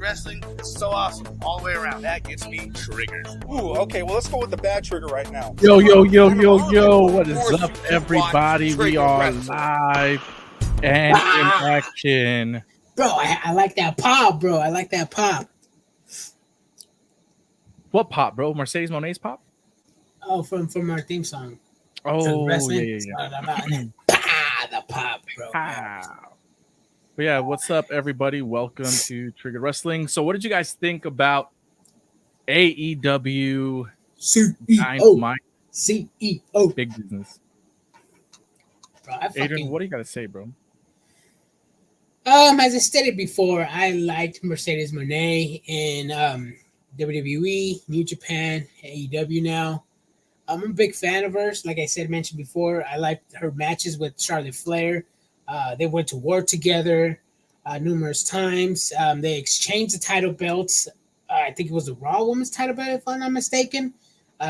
wrestling is so awesome all the way around. That gets me triggered. Ooh, okay, well, let's go with the bad trigger right now. Yo. What is up, everybody? We are live and in action. Bro, I like that pop, bro. I like that pop. What pop, bro? Mercedes Mone's pop? Oh, from our theme song. Oh, yeah. The pop, bro. But yeah, what's up, everybody? Welcome to Triggered Wrestling. So what did you guys think about AEW CEO Big Business? Bro, Adrian, what do you got to say, bro? As I stated before, I liked Mercedes Mone in WWE, New Japan, AEW now. I'm a big fan of hers. Like I mentioned before, I liked her matches with Charlotte Flair. They went to war together numerous times. They exchanged the title belts. I think it was the Raw Women's title belt, if I'm not mistaken,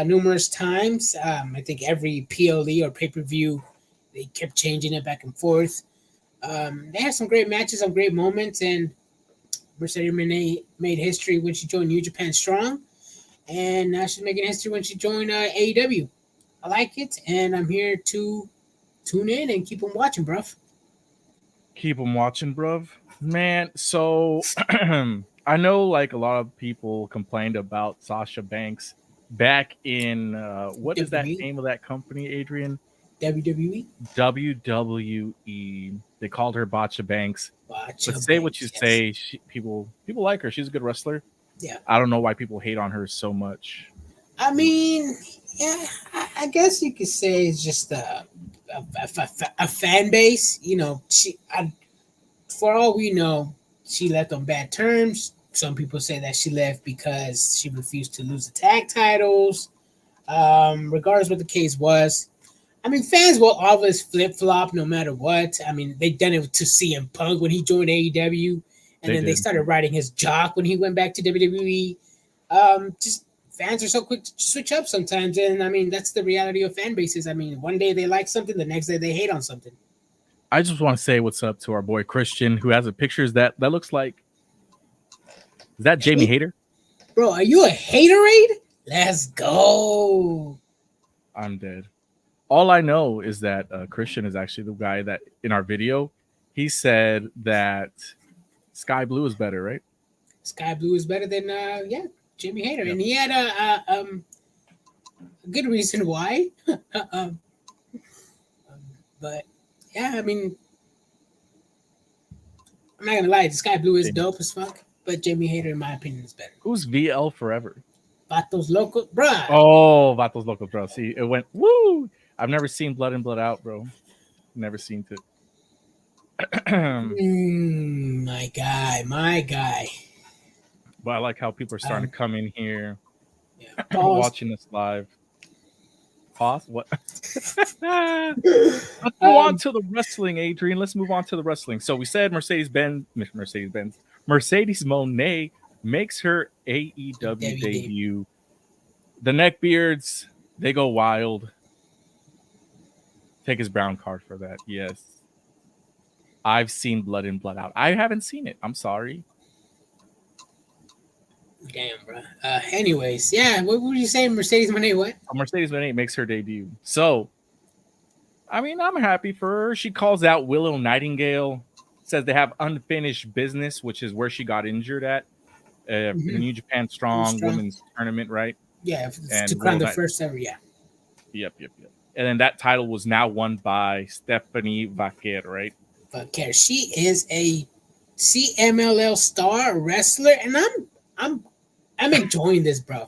numerous times. I think every PLE or pay-per-view, they kept changing it back and forth. They had some great matches, some great moments, and Mercedes Mone made history when she joined New Japan Strong, and now she's making history when she joined AEW. I like it, and I'm here to tune in and keep on watching, bruv. Keep them watching, bruv. Man, so I know like a lot of people complained about Sasha Banks back in what is that name of that company, Adrian? WWE. WWE. They called her Botcha Banks. But say what you say, people like her. She's a good wrestler. Yeah. I don't know why people hate on her so much. I mean, yeah, I guess you could say it's just a fan base. You know, for all we know, she left on bad terms. Some people say that she left because she refused to lose the tag titles. Regardless what the case was, I mean, fans will always flip-flop no matter what. I mean, they done it to CM Punk when he joined AEW, and then they started riding his jock when he went back to WWE. Just fans are so quick to switch up sometimes, and I mean, that's the reality of fan bases. I mean, one day they like something, the next day they hate on something. I just want to say what's up to our boy Christian, who has a pictures that looks like. Is that Jamie Hayter? Bro, are you a haterade? Let's go. I'm dead. All I know is that Christian is actually the guy that in our video, he said that Sky Blue is better, right? Sky Blue is better than Jamie Hayter, and he had a good reason why. But yeah, I mean, I'm not gonna lie, Sky Blue is dope as fuck, but Jamie Hayter, in my opinion, is better. Who's VL Forever? Vatos Locos, bruh. Oh, Vatos Locos, bro. See, it went woo. I've never seen Blood In, Blood Out, bro. Never seen it. My guy. But I like how people are starting to come in here, watching this live. Pause. What? Let's go on to the wrestling, Adrian. Let's move on to the wrestling. So we said Mercedes Mone makes her AEW debut. The neckbeards, they go wild. Take his brown card for that. Yes. I've seen Blood In, Blood Out. I haven't seen it. I'm sorry. Damn, bro. Anyways, yeah. What were you saying? Mercedes Mone, what? Mercedes Mone makes her debut. So, I mean, I'm happy for her. She calls out Willow Nightingale. Says they have unfinished business, which is where she got injured at. The New Japan Strong Women's Tournament, right? Yeah, to crown the first ever, yeah. Yep. And then that title was now won by Stephanie Vaquer, right? Vaquer. She is a CMLL star wrestler, and I'm enjoying this, bro.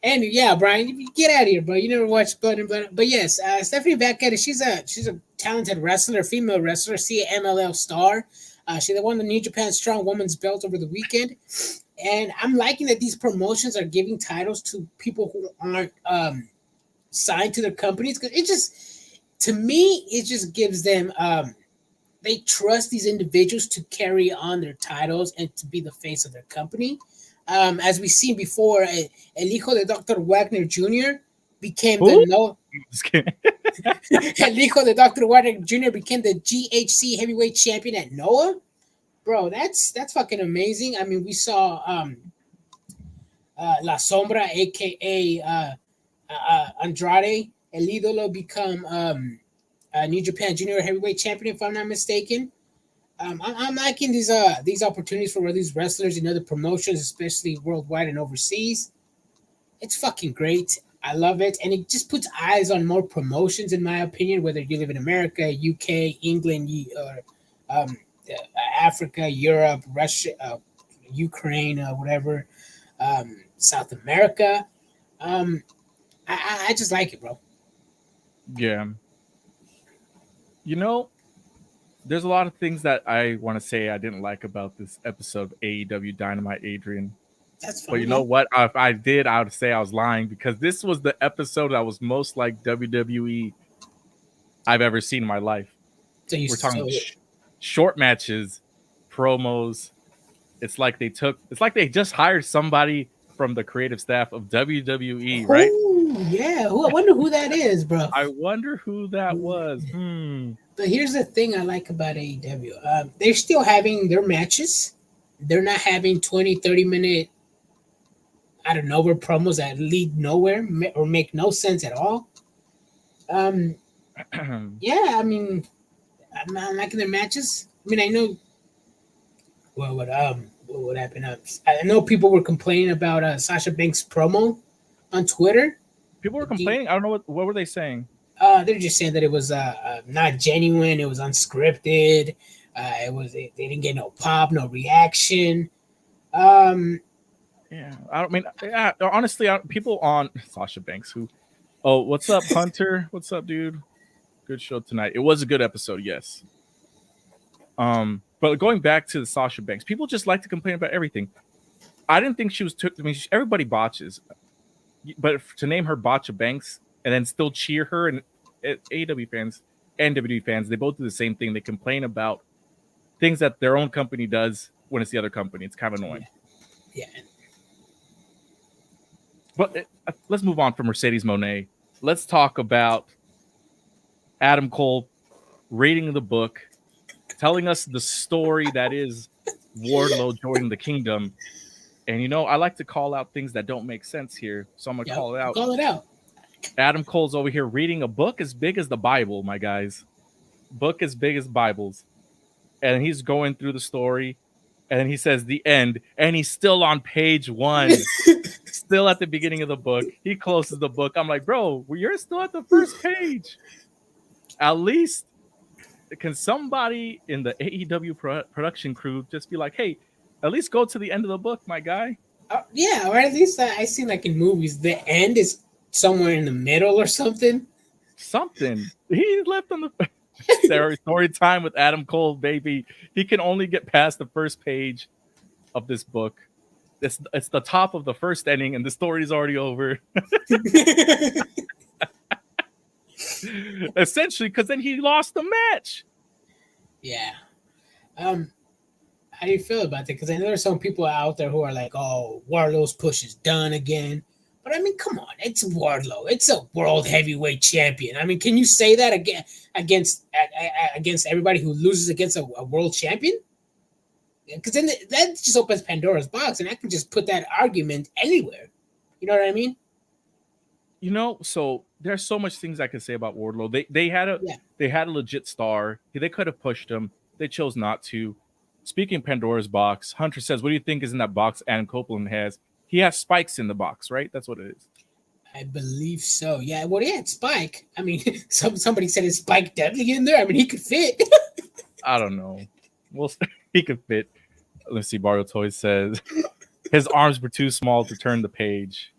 And yeah, Brian, get out of here, bro. You never watched Blood In, Blood Out. But yes, Stephanie Vaquer, she's a talented wrestler, female wrestler, CMLL star. She won the New Japan Strong Women's belt over the weekend. And I'm liking that these promotions are giving titles to people who aren't signed to their companies, because it just gives them they trust these individuals to carry on their titles and to be the face of their company. As we've seen before, El Hijo de Dr. Wagner Jr. became El Hijo de Dr. Wagner Jr. became the GHC heavyweight champion at Noah. bro, that's fucking amazing. I mean, we saw La Sombra, aka Andrade El Idolo, become New Japan Junior Heavyweight Champion, if I'm not mistaken. I'm liking these opportunities for these wrestlers in other promotions, especially worldwide and overseas. It's fucking great. I love it, and it just puts eyes on more promotions, in my opinion. Whether you live in America, UK, England, or Africa, Europe, Russia, Ukraine, whatever, South America. I just like it, bro. Yeah. You know, there's a lot of things that I want to say I didn't like about this episode of AEW Dynamite, Adrian. That's fine. But you know what? If I did, I would say I was lying, because this was the episode that was most like WWE I've ever seen in my life. So We're talking short matches, promos. It's like they just hired somebody from the creative staff of WWE, right? Yeah. I wonder who that is, bro. I wonder who that was. But here's the thing I like about AEW. They're still having their matches. They're not having 20, 30-minute out of nowhere promos that lead nowhere or make no sense at all. Yeah, I mean, I'm liking their matches. I mean, I know what happened. I know people were complaining about Sasha Banks' promo on Twitter. People were complaining. I don't know what were they saying. They're just saying that it was not genuine. It was unscripted. They didn't get no pop, no reaction. Yeah, I don't mean. Yeah, honestly, people on Sasha Banks who. Oh, what's up, Hunter? What's up, dude? Good show tonight. It was a good episode, yes. But going back to the Sasha Banks, people just like to complain about everything. I didn't think she was took. I mean, everybody botches, but to name her Botcha Banks and then still cheer her, and AEW fans and WWE fans, they both do the same thing. They complain about things that their own company does when it's the other company. It's kind of annoying. Yeah. But let's move on from Mercedes Mone. Let's talk about Adam Cole reading the book, telling us the story that is Wardlow joining the kingdom. And, you know, I like to call out things that don't make sense here. So I'm going to call it out. Call it out. Adam Cole's over here reading a book as big as the Bible, my guys. Book as big as Bibles. And he's going through the story. And then he says the end. And he's still on page 1. Still at the beginning of the book. He closes the book. I'm like, bro, you're still at the first page. At least, can somebody in the AEW production crew just be like, hey, at least go to the end of the book, my guy? Yeah, or at least I see like in movies, the end is somewhere in the middle or something. He left on the story time with Adam Cole, baby. He can only get past the first page of this book. It's the top of the first inning, and the story is already over. Essentially, because then he lost the match. Yeah. How do you feel about that? Because I know there's some people out there who are like, "Oh, Wardlow's push is done again." But I mean, come on, it's Wardlow. It's a world heavyweight champion. I mean, can you say that again against everybody who loses against a world champion? Because then that just opens Pandora's box, and I can just put that argument anywhere. You know what I mean? You know, so there's so much things I could say about Wardlow. They had a legit star. They could have pushed him. They chose not to. Speaking of Pandora's box, Hunter says, "What do you think is in that box?" Adam Copeland has. He has spikes in the box, right? That's what it is. I believe so. Yeah. Well, yeah, it's Spike. I mean, somebody said is Spike deadly in there? I mean, he could fit. I don't know. Well, he could fit. Let's see. Barrio Toys says his arms were too small to turn the page.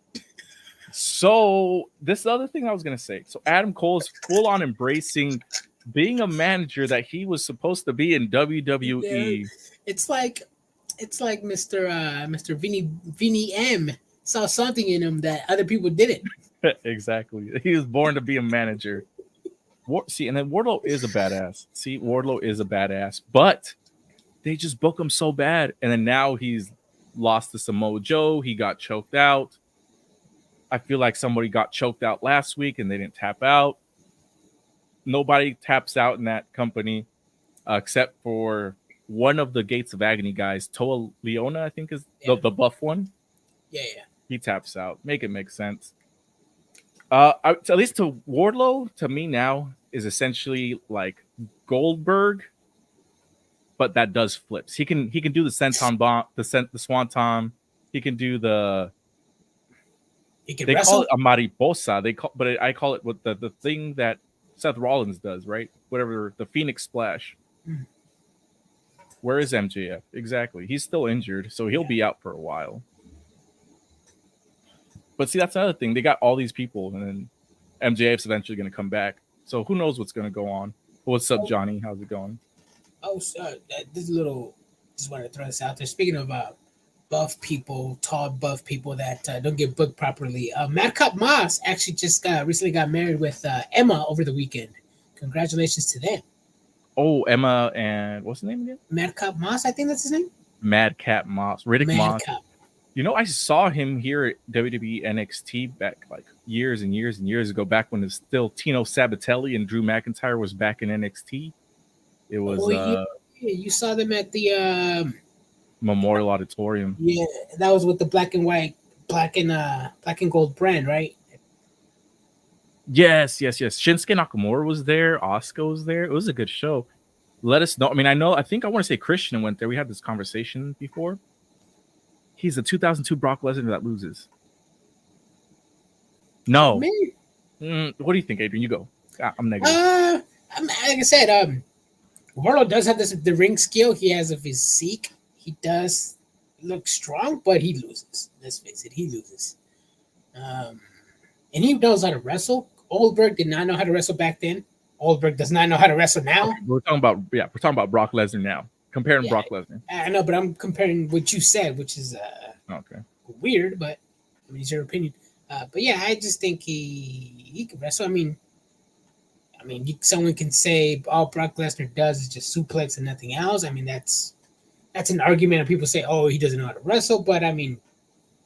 So this is the other thing I was going to say. So Adam Cole is full on embracing being a manager that he was supposed to be in WWE. Yeah. It's like Mr. Vinny M saw something in him that other people didn't. Exactly. He was born to be a manager. See, and then Wardlow is a badass. But they just book him so bad. And then now he's lost to Samoa Joe. He got choked out. I feel like somebody got choked out last week and they didn't tap out. Nobody taps out in that company except for one of the Gates of Agony guys, Toa Leona, I think is the buff one. Yeah. He taps out. Make it make sense. At least to Wardlow, to me now, is essentially like Goldberg, but that does flips. He can do the senton bomb, the swanton. He can do the. They wrestle? call it a mariposa. I call it what the thing that Seth Rollins does, right? Whatever, the Phoenix Splash. Mm. Where is MJF? Exactly. He's still injured, so he'll be out for a while. But see, that's another thing. They got all these people, and then MJF's eventually going to come back. So who knows what's going to go on? What's up, Johnny? How's it going? Oh, this little. Just wanted to throw this out there. Speaking of buff people, tall buff people that don't get booked properly, Madcap Moss actually just recently got married with Emma over the weekend. Congratulations to them. Oh, Emma and what's his name again? Madcap Moss, I think that's his name. Madcap Moss, Riddick Moss. You know, I saw him here at WWE NXT back like years and years and years ago, back when it was still Tino Sabatelli and Drew McIntyre was back in NXT. It was you saw them at the Memorial Auditorium. Yeah, that was with the black and gold brand, right? Yes. Shinsuke Nakamura was there. Asuka was there. It was a good show. Let us know. I mean, I think I want to say Christian went there. We had this conversation before. He's the 2002 Brock Lesnar that loses. No. What do you think, Adrian? You go. I'm negative. Like I said, Wardlow does have the ring skill. He has a physique. He does look strong, but he loses. Let's face it, he loses. And he knows how to wrestle. Goldberg did not know how to wrestle back then. Goldberg does not know how to wrestle now. We're talking about Brock Lesnar now. Comparing Brock Lesnar. I know, but I'm comparing what you said, which is okay, weird, but I mean, it's your opinion. But yeah, I just think he can wrestle. I mean, someone can say all Brock Lesnar does is just suplex and nothing else. I mean, that's an argument, and people say, oh, he doesn't know how to wrestle. But I mean,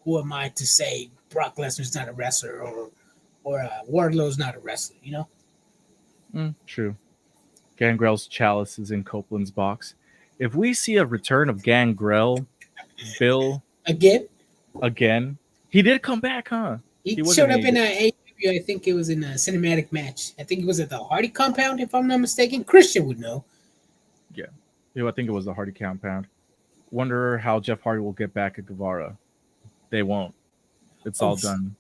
who am I to say Brock Lesnar's not a wrestler or Wardlow's not a wrestler? You know? True. Gangrel's chalice is in Copeland's box. If we see a return of Gangrel, Bill again, he did come back, huh? He showed up in AEW. I think it was in a cinematic match. I think it was at the Hardy compound, if I'm not mistaken. Christian would know. Yeah, I think it was the Hardy compound. Wonder how Jeff Hardy will get back at Guevara. They won't. It's all done.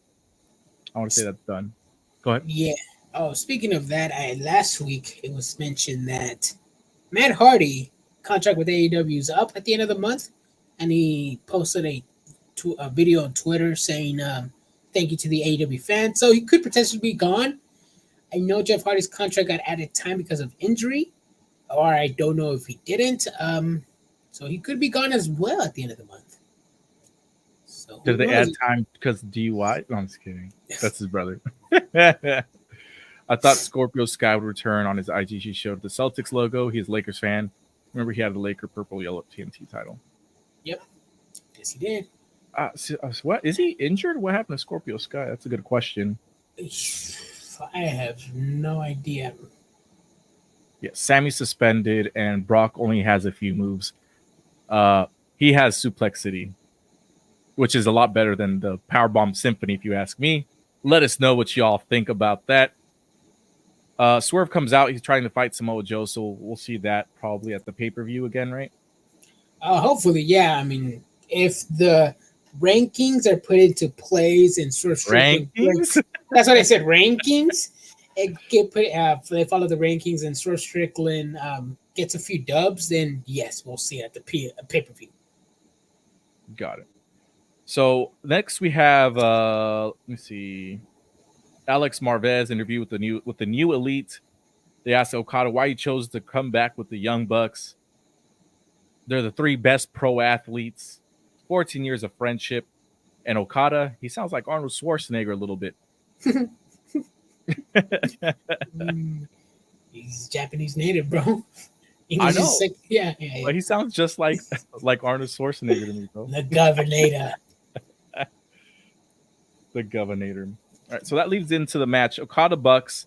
I want to say that's done. Go ahead. Yeah. Oh, speaking of that, last week it was mentioned that Matt Hardy contract with AEW is up at the end of the month, and he posted a video on Twitter saying thank you to the AEW fans. So he could potentially be gone. I know Jeff Hardy's contract got added time because of injury, or I don't know if he didn't. So he could be gone as well at the end of the month. So did they add time because DUI? No, I'm just kidding. That's his brother. I thought Scorpio Sky would return on his IG. She showed the Celtics logo. He's a Lakers fan. Remember, he had the Laker purple yellow TNT title. Yep. Yes, he did. What is he injured? What happened to Scorpio Sky? That's a good question. I have no idea. Yeah, Sammy's suspended, and Brock only has a few moves. He has Suplex City, which is a lot better than the Powerbomb Symphony, if you ask me. Let us know what y'all think about that. Swerve comes out. He's trying to fight Samoa Joe, so we'll see that probably at the pay-per-view again, right? Hopefully, yeah. I mean, if the rankings are put into plays and sort of rankings, that's what I said. Rankings. It get put. They follow the rankings, and Swerve Strickland gets a few dubs. Then yes, we'll see it at the pay-per-view. Got it. So next we have let me see. Alex Marvez interview with the new elite. They asked Okada why he chose to come back with the Young Bucks. They're the three best pro athletes, 14 years of friendship. And Okada, he sounds like Arnold Schwarzenegger a little bit. He's Japanese native, bro. I know. Like, yeah. But he sounds just like Arnold Schwarzenegger to me, bro. The Governor. The Governor. All right, so that leads into the match. Okada Bucks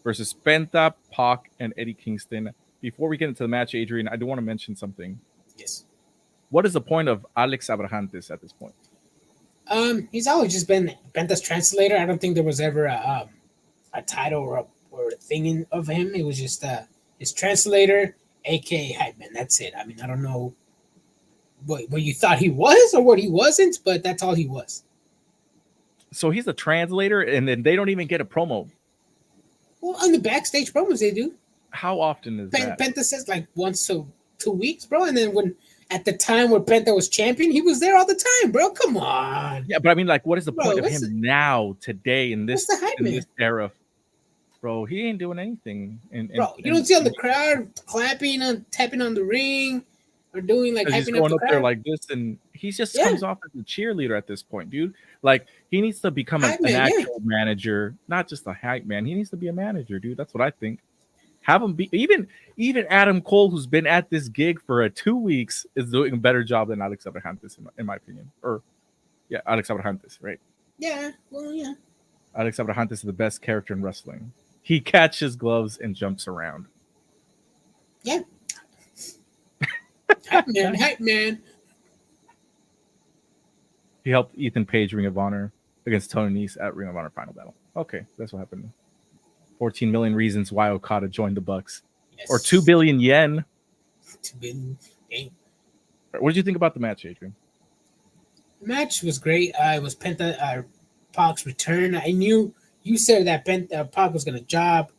versus Penta, Pac, and Eddie Kingston. before we get into the match, Adrian, I do want to mention something. Yes. What is the point of Alex Abrahantes at this point? He's always just been Penta's translator. I don't think there was ever a title or a thing of him. It was just his translator, aka hype man. That's it. I mean, I don't know what you thought he was or what he wasn't, but that's all he was. So he's a translator, and then they don't even get a promo. Well, on the backstage promos they do. How often is that? Penta says like once to 2 weeks, bro. And then when at the time where Penta was champion, he was there all the time, bro. Come on. Yeah, but I mean, like, what is the point of him now, today, in this era? Bro, he ain't doing anything. Bro, you don't see on the crowd clapping and tapping on the ring or doing like hyping going up there like this, and he just comes off as a cheerleader at this point, dude. Like, he needs to become an actual manager, not just a hype man. He needs to be a manager, dude. That's what I think. Have him be even Adam Cole, who's been at this gig for 2 weeks, is doing a better job than Alex Abrahantes, in my opinion. Alex Abrahantes, right? Yeah, well, yeah. Alex Abrahantes is the best character in wrestling. He catches gloves and jumps around. Yeah. hype man. He helped Ethan Page Ring of Honor against Tony Nese at Ring of Honor Final Battle. Okay, that's what happened. 14 million reasons why Okada joined the Bucks. Yes. Or 2 billion yen. 2 billion. Dang. What did you think about the match, Adrian? The match was great. It was Penta Pac's return. I knew you said that Pac was going to job.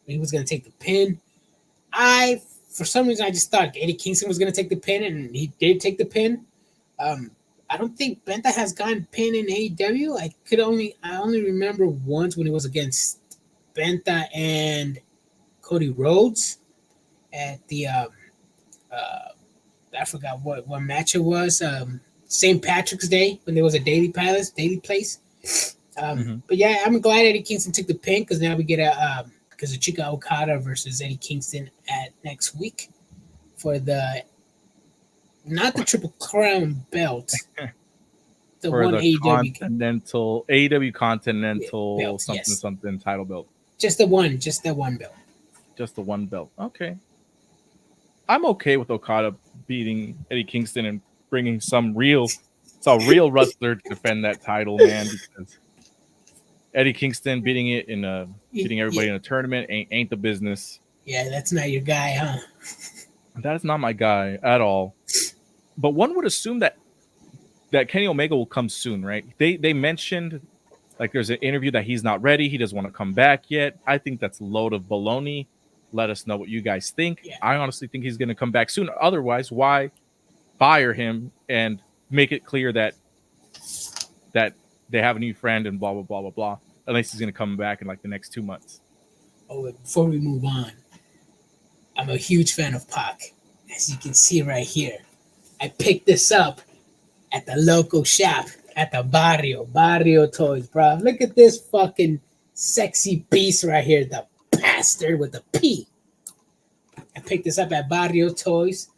He was going to take the pin. For some reason, I just thought Eddie Kingston was going to take the pin, and he did take the pin. I don't think Penta has gotten pinned in AEW. I only remember once when it was against Penta and Cody Rhodes at the I forgot what match it was. St. Patrick's Day when there was a daily place. But yeah, I'm glad Eddie Kingston took the pin because now we get Kazuchika Okada versus Eddie Kingston at next week for not the Triple Crown belt. The for one the AEW AEW Continental belt, something title belt. Just the one belt. Just the one belt. Okay. I'm okay with Okada beating Eddie Kingston and bringing some real wrestler to defend that title, man, because Eddie Kingston beating everybody in a tournament ain't the business. Yeah, that's not your guy, huh? That is not my guy at all. But one would assume that Kenny Omega will come soon, right? They mentioned like there's an interview that he's not ready. He doesn't want to come back yet. I think that's a load of baloney. Let us know what you guys think. Yeah. I honestly think he's going to come back soon. Otherwise, why fire him and make it clear that they have a new friend and blah, blah, blah, blah, blah. Unless he's going to come back in like the next 2 months. Oh, before we move on, I'm a huge fan of Pac. As you can see right here, I picked this up at the local shop at the Barrio Toys, bro. Look at this fucking sexy beast right here, the bastard with the P. I picked this up at Barrio Toys.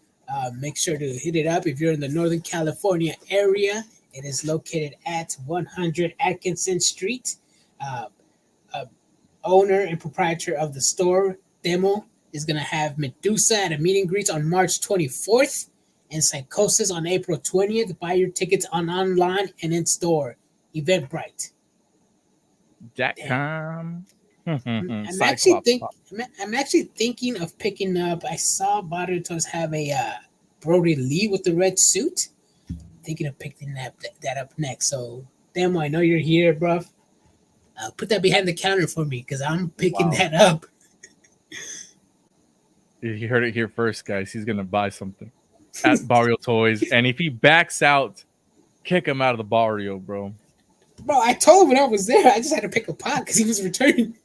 Make sure to hit it up if you're in the Northern California area. It is located at 100 Atkinson Street. Owner and proprietor of the store, Demo, is going to have Medusa at a meet and greet on March 24th and Psychosis on April 20th. Buy your tickets online and in store. Eventbrite. .com. I'm actually thinking of picking up. I saw Barrio Toys have a Brody Lee with the red suit. Thinking of picking that up next. So, Demo, I know you're here, bro. Put that behind the counter for me because I'm picking that up. You heard it here first, guys. He's going to buy something at Barrio Toys. And if he backs out, kick him out of the Barrio, bro. Bro, I told him when I was there. I just had to pick a pot because he was returning.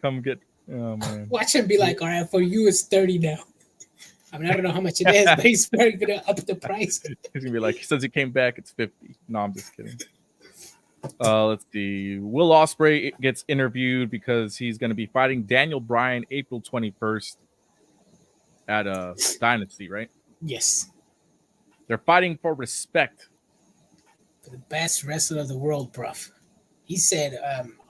Come get... Oh, man. Watch him be like, all right, for you, it's 30 now. I mean, I don't know how much it is, but he's probably going to up the price. He's going to be like, since he came back, it's 50. No, I'm just kidding. Let's see. Will Ospreay gets interviewed because he's going to be fighting Daniel Bryan April 21st at Dynasty, right? Yes. They're fighting for respect. For the best wrestler of the world, bruv. He said,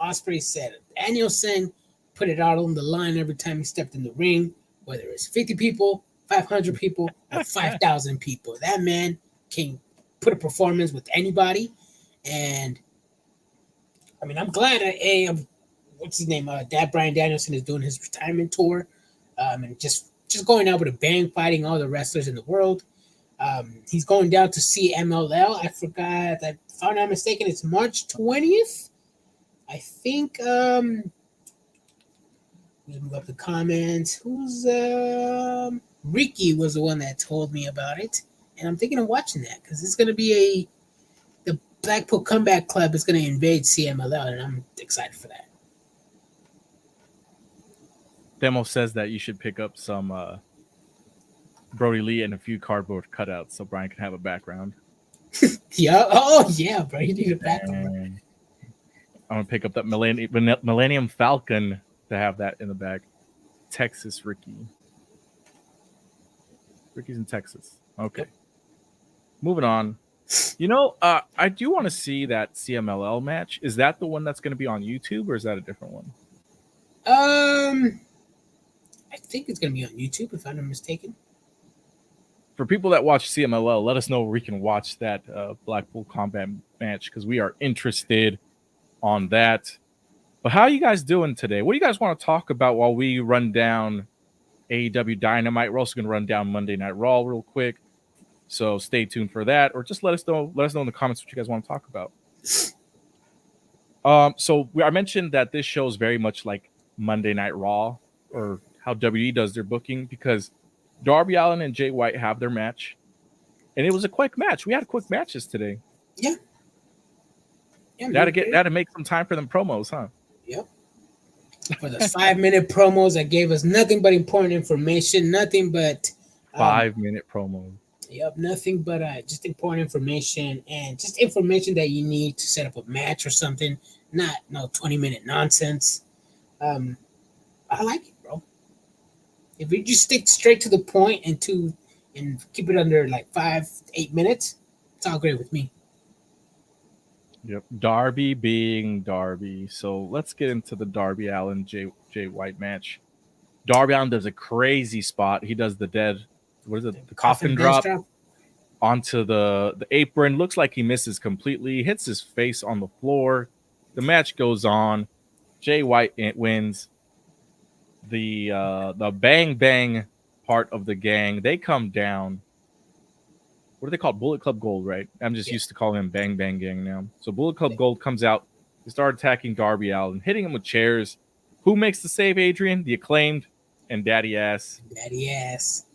Ospreay said, Danielson put it out on the line every time he stepped in the ring, whether it's 50 people, 500 people, or 5,000 people. That man can put a performance with anybody. And I mean, I'm glad what's his name? Dad Bryan Danielson is doing his retirement tour, and just going out with a bang, fighting all the wrestlers in the world. He's going down to CMLL. I forgot. If I'm not mistaken, it's March 20th. I think. Let me move up the comments. Who's Ricky was the one that told me about it, and I'm thinking of watching that because it's going to be the Blackpool Comeback Club is going to invade CMLL, and I'm excited for that. Demo says that you should pick up some Brody Lee and a few cardboard cutouts so Brian can have a background. Yeah. Oh, yeah, bro. You need a background. I'm going to pick up that Millennium Falcon to have that in the bag. Texas Ricky. Ricky's in Texas. Okay. Yep. Moving on. You know, I do want to see that CMLL match. Is that the one that's going to be on YouTube, or is that a different one? I think it's going to be on YouTube, if I'm not mistaken. For people that watch CMLL, let us know where we can watch that Blackpool Combat match because we are interested on that. But how are you guys doing today? What do you guys want to talk about while we run down AEW Dynamite? We're also going to run down Monday Night Raw real quick. So stay tuned for that, or just let us know in the comments what you guys want to talk about. I mentioned that this show is very much like Monday Night Raw, or how WWE does their booking, because Darby Allin and Jay White have their match, and it was a quick match. We had quick matches today. Yeah. Had to make some time for them promos, huh? Yep. For the 5-minute promos that gave us nothing but important information, nothing but 5-minute promo. Yep, nothing but just important information, and just information that you need to set up a match or something. Not no 20-minute nonsense. I like it, bro. If you just stick straight to the point and keep it under like 5-8 minutes, it's all great with me. Yep, Darby being Darby. So let's get into the Darby Allin Jay White match. Darby Allin does a crazy spot. He does the coffin drop onto the apron. Looks like he misses completely. Hits his face on the floor. The match goes on. Jay White wins. The Bang Bang part of the gang, they come down. What are they called? Bullet Club Gold, right? I'm just used to calling them Bang Bang Gang now. So Bullet Club Gold comes out. They start attacking Darby Allin, hitting him with chairs. Who makes the save, Adrian? The Acclaimed and Daddy Ass. Daddy Ass.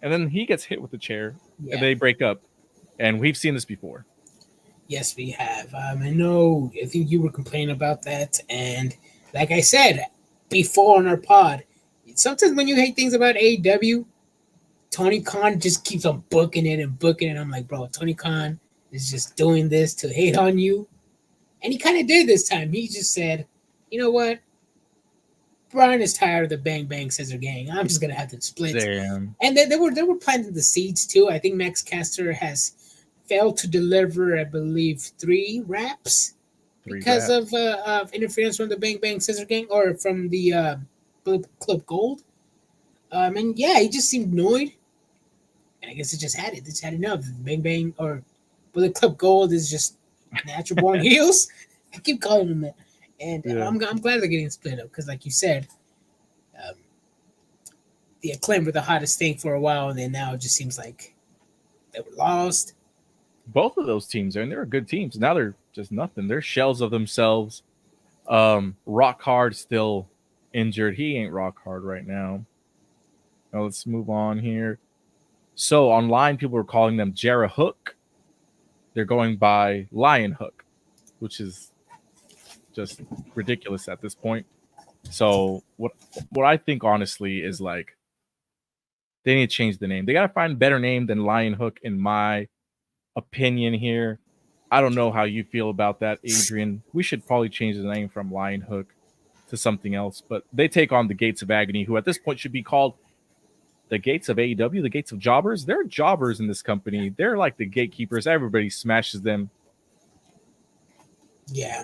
And then he gets hit with the chair, and they break up. And we've seen this before. Yes, we have. I think you were complaining about that. And like I said before on our pod, sometimes when you hate things about AEW, Tony Khan just keeps on booking it. I'm like, bro, Tony Khan is just doing this to hate on you. And he kind of did this time. He just said, you know what? Brian is tired of the Bang Bang Scissor Gang. I'm just going to have to split. Damn. And they were planting the seeds, too. I think Max Caster has failed to deliver, I believe, 3 raps because of interference from the Bang Bang Scissor Gang or from the Club Gold. And yeah, he just seemed annoyed. And I guess it just had it. It's had enough. Bang Bang or the Club Gold is just natural born heels. I keep calling them that. And I'm glad they're getting split up because, like you said, the Acclaim were the hottest thing for a while, and then now it just seems like they were lost. Both of those teams, and they're good teams. Now they're just nothing. They're shells of themselves. Rock Hard still injured. He ain't Rock Hard right now. Now let's move on here. So online, people are calling them Jarrah Hook. They're going by Lion Hook, which is just ridiculous at this point. So what I think honestly is like they need to change the name. They got to find a better name than Lion Hook, in my opinion here. I don't know how you feel about that, Adrian. We should probably change the name from Lion Hook to something else. But they take on the Gates of Agony, who at this point should be called the Gates of AEW, the Gates of Jobbers. They're jobbers in this company. They're like the gatekeepers. Everybody smashes them. Yeah.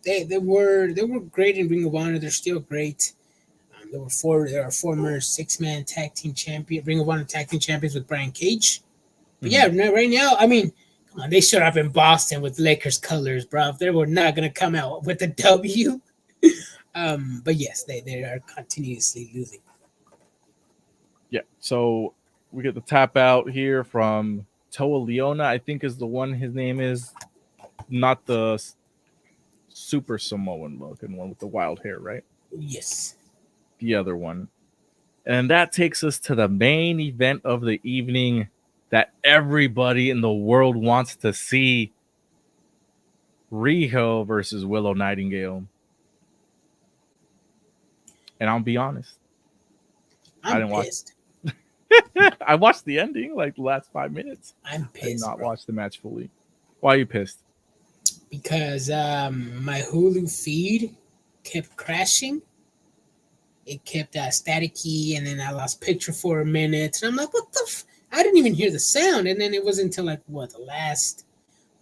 they were great in Ring of Honor. They're still great. They are former 6-man tag team champion, Ring of Honor tag team champions with Brian Cage. But yeah, right now, I mean, come on, they showed up in Boston with Lakers colors, bro. They were not gonna come out with a W. But yes, they are continuously losing. Yeah, so we get the tap out here from Toa Leona, I think is the one. His name is not the super Samoan looking one with the wild hair, right? Yes. The other one. And that takes us to the main event of the evening that everybody in the world wants to see. Riho versus Willow Nightingale. And I'll be honest, I didn't pissed. I watched the ending, like the last 5 minutes. I'm pissed. I did not watch the match fully. Why are you pissed? Because my Hulu feed kept crashing. It kept staticky, and then I lost picture for a minute. And I'm like, what the I didn't even hear the sound. And then it wasn't until like, the last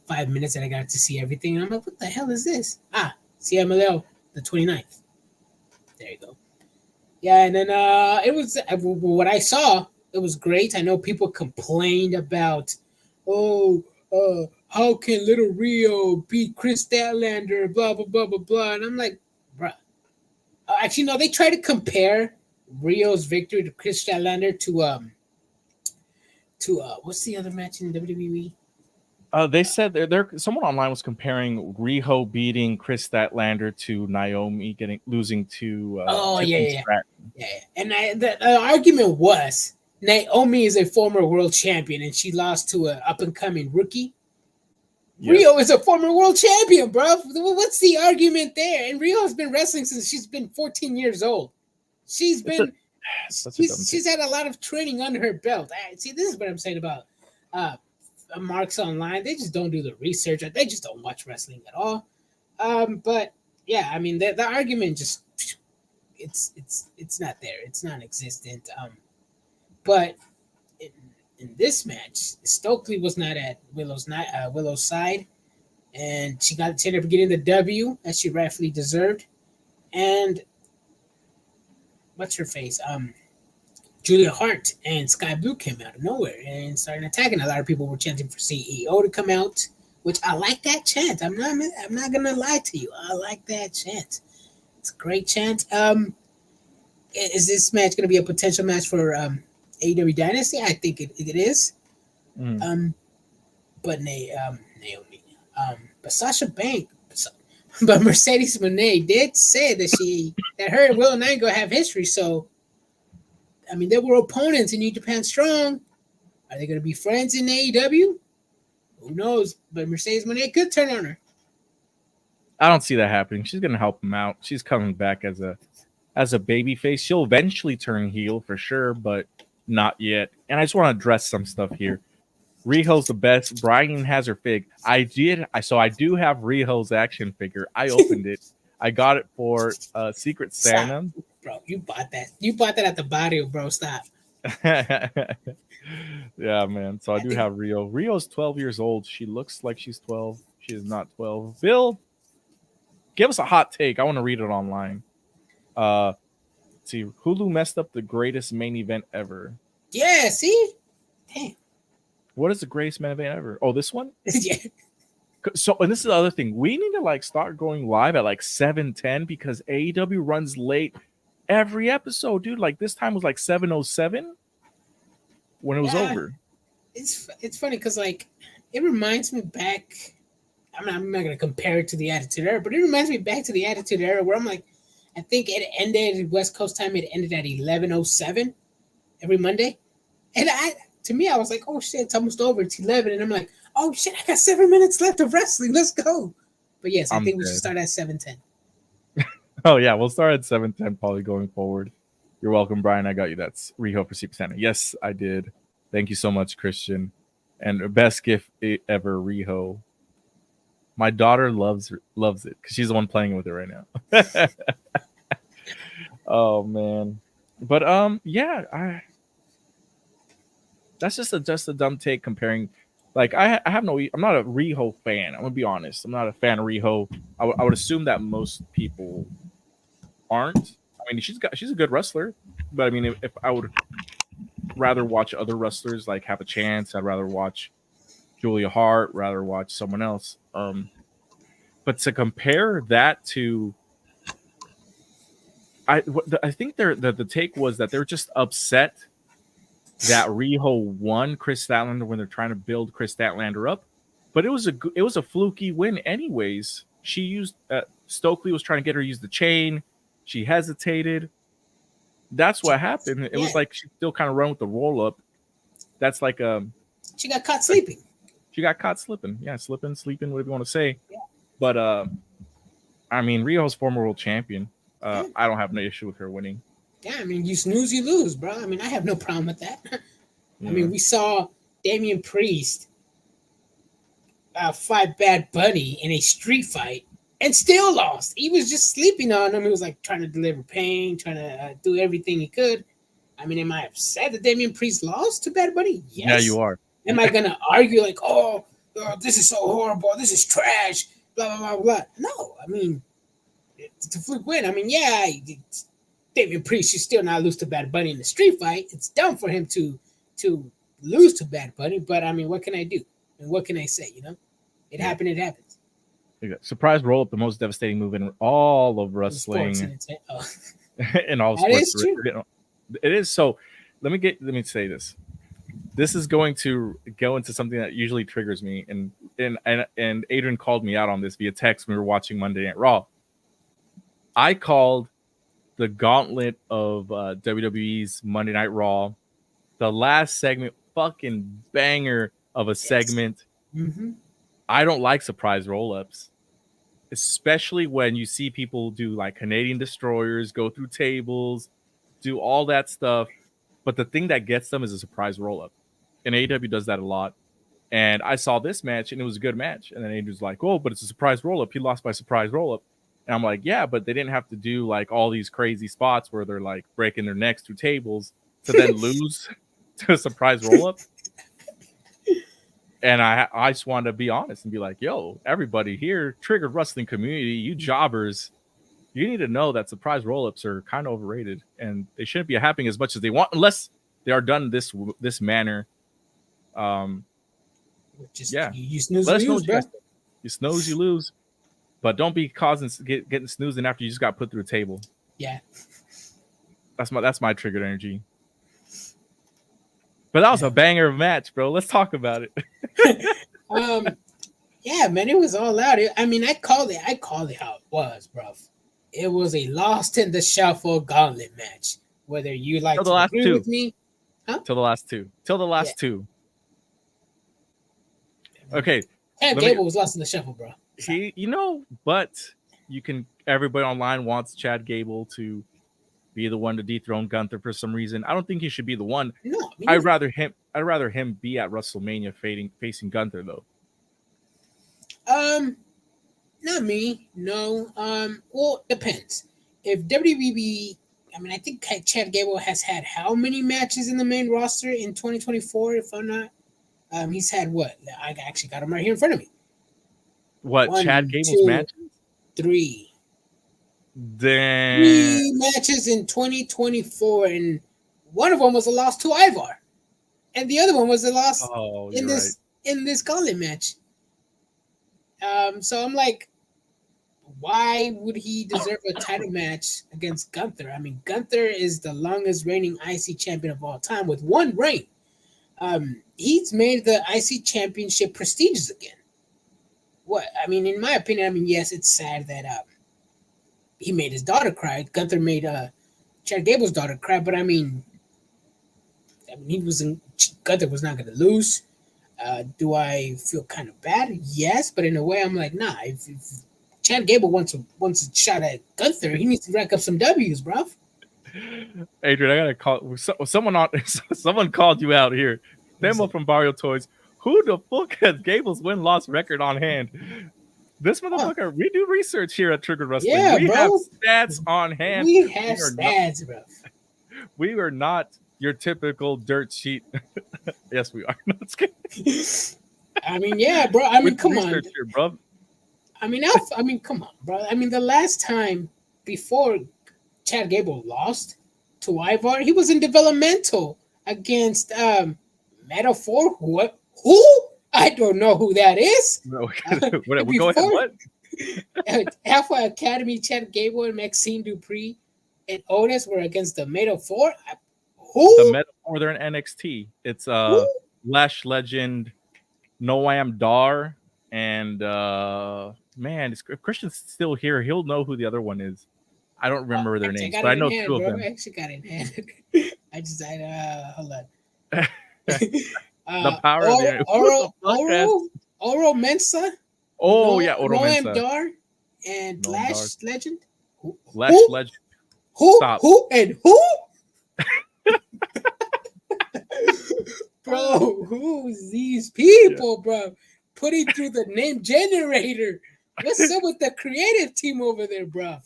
5 minutes that I got to see everything. And I'm like, what the hell is this? CMLL, the 29th. There you go. Yeah, and then it was what I saw. It was great. I know people complained about, how can Little Rio beat Chris Statlander, blah, blah, blah, blah, blah. And I'm like, bruh. Actually, no, they tried to compare Rio's victory to Chris Statlander to what's the other match in WWE? They said someone online was comparing Riho beating Chris Statlander to Naomi losing to yeah. And the argument was Naomi is a former world champion and she lost to an up and coming rookie. Yes. Rio is a former world champion, bro. What's the argument there? And Rio has been wrestling since she's been 14 years old. She's had a lot of training under her belt. See, this is what I'm saying about marks online. They just don't do the research. They just don't watch wrestling at all. But yeah, I mean the argument just it's not there. It's non-existent. But in this match, Stokely was not at Willow's side, and she ended up getting the W as she rightfully deserved. And what's her face? Julia Hart and Sky Blue came out of nowhere and started attacking. A lot of people were chanting for CEO to come out, which I like that chant. I'm not gonna lie to you. I like that chant. It's a great chant. Is this match gonna be a potential match for AEW Dynasty? I think it is. But Naomi. But Sasha Banks. But Mercedes Mone did say that her and Willow Nightingale have history. So, I mean, they were opponents in New Japan Strong. Are they going to be friends in AEW? Who knows? But Mercedes Mone could turn on her. I don't see that happening. She's going to help him out. She's coming back as a baby face. She'll eventually turn heel for sure, but not yet. And I just want to address some stuff here. Riho's the best. Brian has her fig. I do have Riho's action figure. I opened it. I got it for Secret Santa. Stop. Bro, you bought that. You bought that at the barrio, bro. Stop. Yeah, man. So I do have Rio. Rio's 12 years old. She looks like she's 12. She is not 12. Bill, give us a hot take. I want to read it online. Let's see, Hulu messed up the greatest main event ever. Yeah, see? Damn. What is the greatest main event ever? Oh, this one? Yeah. So, and this is the other thing. We need to start going live at 7:10 because AEW runs late every episode, dude. This time was 7:07 when it was over. It's funny because it reminds me back. I'm not gonna compare it to the Attitude Era, but it reminds me back to the Attitude Era where I'm I think it ended West Coast time. It ended at 11:07 every Monday, and to me I was like, oh shit, it's almost over. It's 11, and I'm like, oh shit, I got 7 minutes left of wrestling. Let's go. But yes, I think we should start at 7:10. Oh yeah, we'll start at 7:10 probably going forward. You're welcome, Brian. I got you. That's Riho for Secret Santa. Yes, I did. Thank you so much, Christian. And best gift ever, Riho. My daughter loves it because she's the one playing with it right now. Oh man, but yeah, that's just a dumb take comparing Like I have no, I'm not a Riho fan. I'm gonna be honest. I'm not a fan of Riho. I would assume that most people aren't. I mean, she's a good wrestler, but I mean, if I would rather watch other wrestlers like have a chance, I'd rather watch Julia Hart, rather watch someone else. But to compare that to, I think the take was that they're just upset that Riho won Chris Statlander when they're trying to build Chris Statlander up, but it was a fluky win anyways. She used Stokely was trying to get her to use the chain. She hesitated. That's what happened. It was like she still kind of run with the roll up. That's like she got caught sleeping. She got caught slipping. Yeah, slipping, sleeping, whatever you want to say. Yeah. But I mean, Riho's former world champion. I don't have no issue with her winning. Yeah, I mean, you snooze, you lose, bro. I mean, I have no problem with that. I mean, we saw Damian Priest fight Bad Bunny in a street fight and still lost. He was just sleeping on him. He was like trying to deliver pain, trying to do everything he could. I mean, am I upset that Damian Priest lost to Bad Bunny? Yes. Yeah, you are. Am I going to argue like, oh, this is so horrible, this is trash, blah, blah, blah, blah? No, I mean, it's a fluke win. I mean, yeah, Damian Priest should still not lose to Bad Bunny in the street fight. It's dumb for him to lose to Bad Bunny, but I mean, what can I do? And what can I say? You know, it happened. It happens. Surprise roll up, the most devastating move in all of wrestling. In all that sports. Is true. It is. So let me say this. This is going to go into something that usually triggers me, and Adrian called me out on this via text when we were watching Monday Night Raw. I called the gauntlet of WWE's Monday Night Raw, the last segment, fucking banger of a segment. Mm-hmm. I don't like surprise roll-ups, especially when you see people do like Canadian destroyers, go through tables, do all that stuff. But the thing that gets them is a surprise roll-up. And AEW does that a lot. And I saw this match, and it was a good match. And then Adrian's like, oh, but it's a surprise roll-up. He lost by surprise roll-up. And I'm like, yeah, but they didn't have to do like all these crazy spots where they're like breaking their necks through tables to then lose to a surprise roll-up. And I just wanted to be honest and be like, yo, everybody here, Triggered Wrestling community, you jobbers, you need to know that surprise roll-ups are kind of overrated, and they shouldn't be happening as much as they want unless they are done this manner. You snooze, you lose, bro. You snooze, you lose. But don't be getting snoozing after you just got put through a table. Yeah. That's my triggered energy. But that was a banger of match, bro. Let's talk about it. Yeah, man, it was all out. I mean, I called it how it was, bro. It was a lost in the shuffle gauntlet match. Whether you like to agree with me, Till the last two. Okay. Chad Gable was lost in the shuffle, bro. But everybody online wants Chad Gable to be the one to dethrone Gunther for some reason. I don't think he should be the one. No, I'd rather him be at WrestleMania facing Gunther though. Not me. No. Well, depends. If WWE, I mean, I think Chad Gable has had how many matches in the main roster in 2024? If I'm not, he's had what? I actually got him right here in front of me. What, Chad Gable's matches? 3. Damn. 3 matches in 2024, and one of them was a loss to Ivar, and the other one was a loss in this gauntlet match. So I'm like, why would he deserve a title match against Gunther? I mean, Gunther is the longest reigning IC champion of all time with 1 reign. He's made the IC championship prestigious again. What? I mean, in my opinion, yes, it's sad that he made his daughter cry. Gunther made Chad Gable's daughter cry, but I mean, Gunther was not going to lose. Do I feel kind of bad? Yes, but in a way, I'm like, nah. If Chad Gable wants a shot at Gunther, he needs to rack up some W's, bro. Adrian, I gotta call someone called you out here. Demo from Barrio Toys. Who the fuck has Gable's win-loss record on hand? This motherfucker, we do research here at Triggered Wrestling. Yeah, we bro. have stats on hand. We have stats, bro. We are not your typical dirt sheet. Yes, we are. No, it's kidding. I mean, yeah, bro. I mean, With come on. research here, bro. I mean, come on, bro. I mean, the last time before Chad Gable lost to Ivar, he was in developmental against Metaphor. What? Who? I don't know who that is. No, go ahead. What? Alpha Academy, Chad Gable and Maxine Dupree and Otis were against the Metaphor. Who? The Metaphor, they're in NXT. It's Lash Legend, No I Am Dar, and man, if Christian's still here, he'll know who the other one is. I don't remember their names, but I know two of them. I actually got it in hand. Hold on. The power of the Oro Mensa. Oh, yeah, Oro Mensa. Noam Dar and Lash Legend. Lash Legend. Who? Stop. Who? And who? Bro, who's these people, bro? Putting through the name generator. What's up with the creative team over there, bro?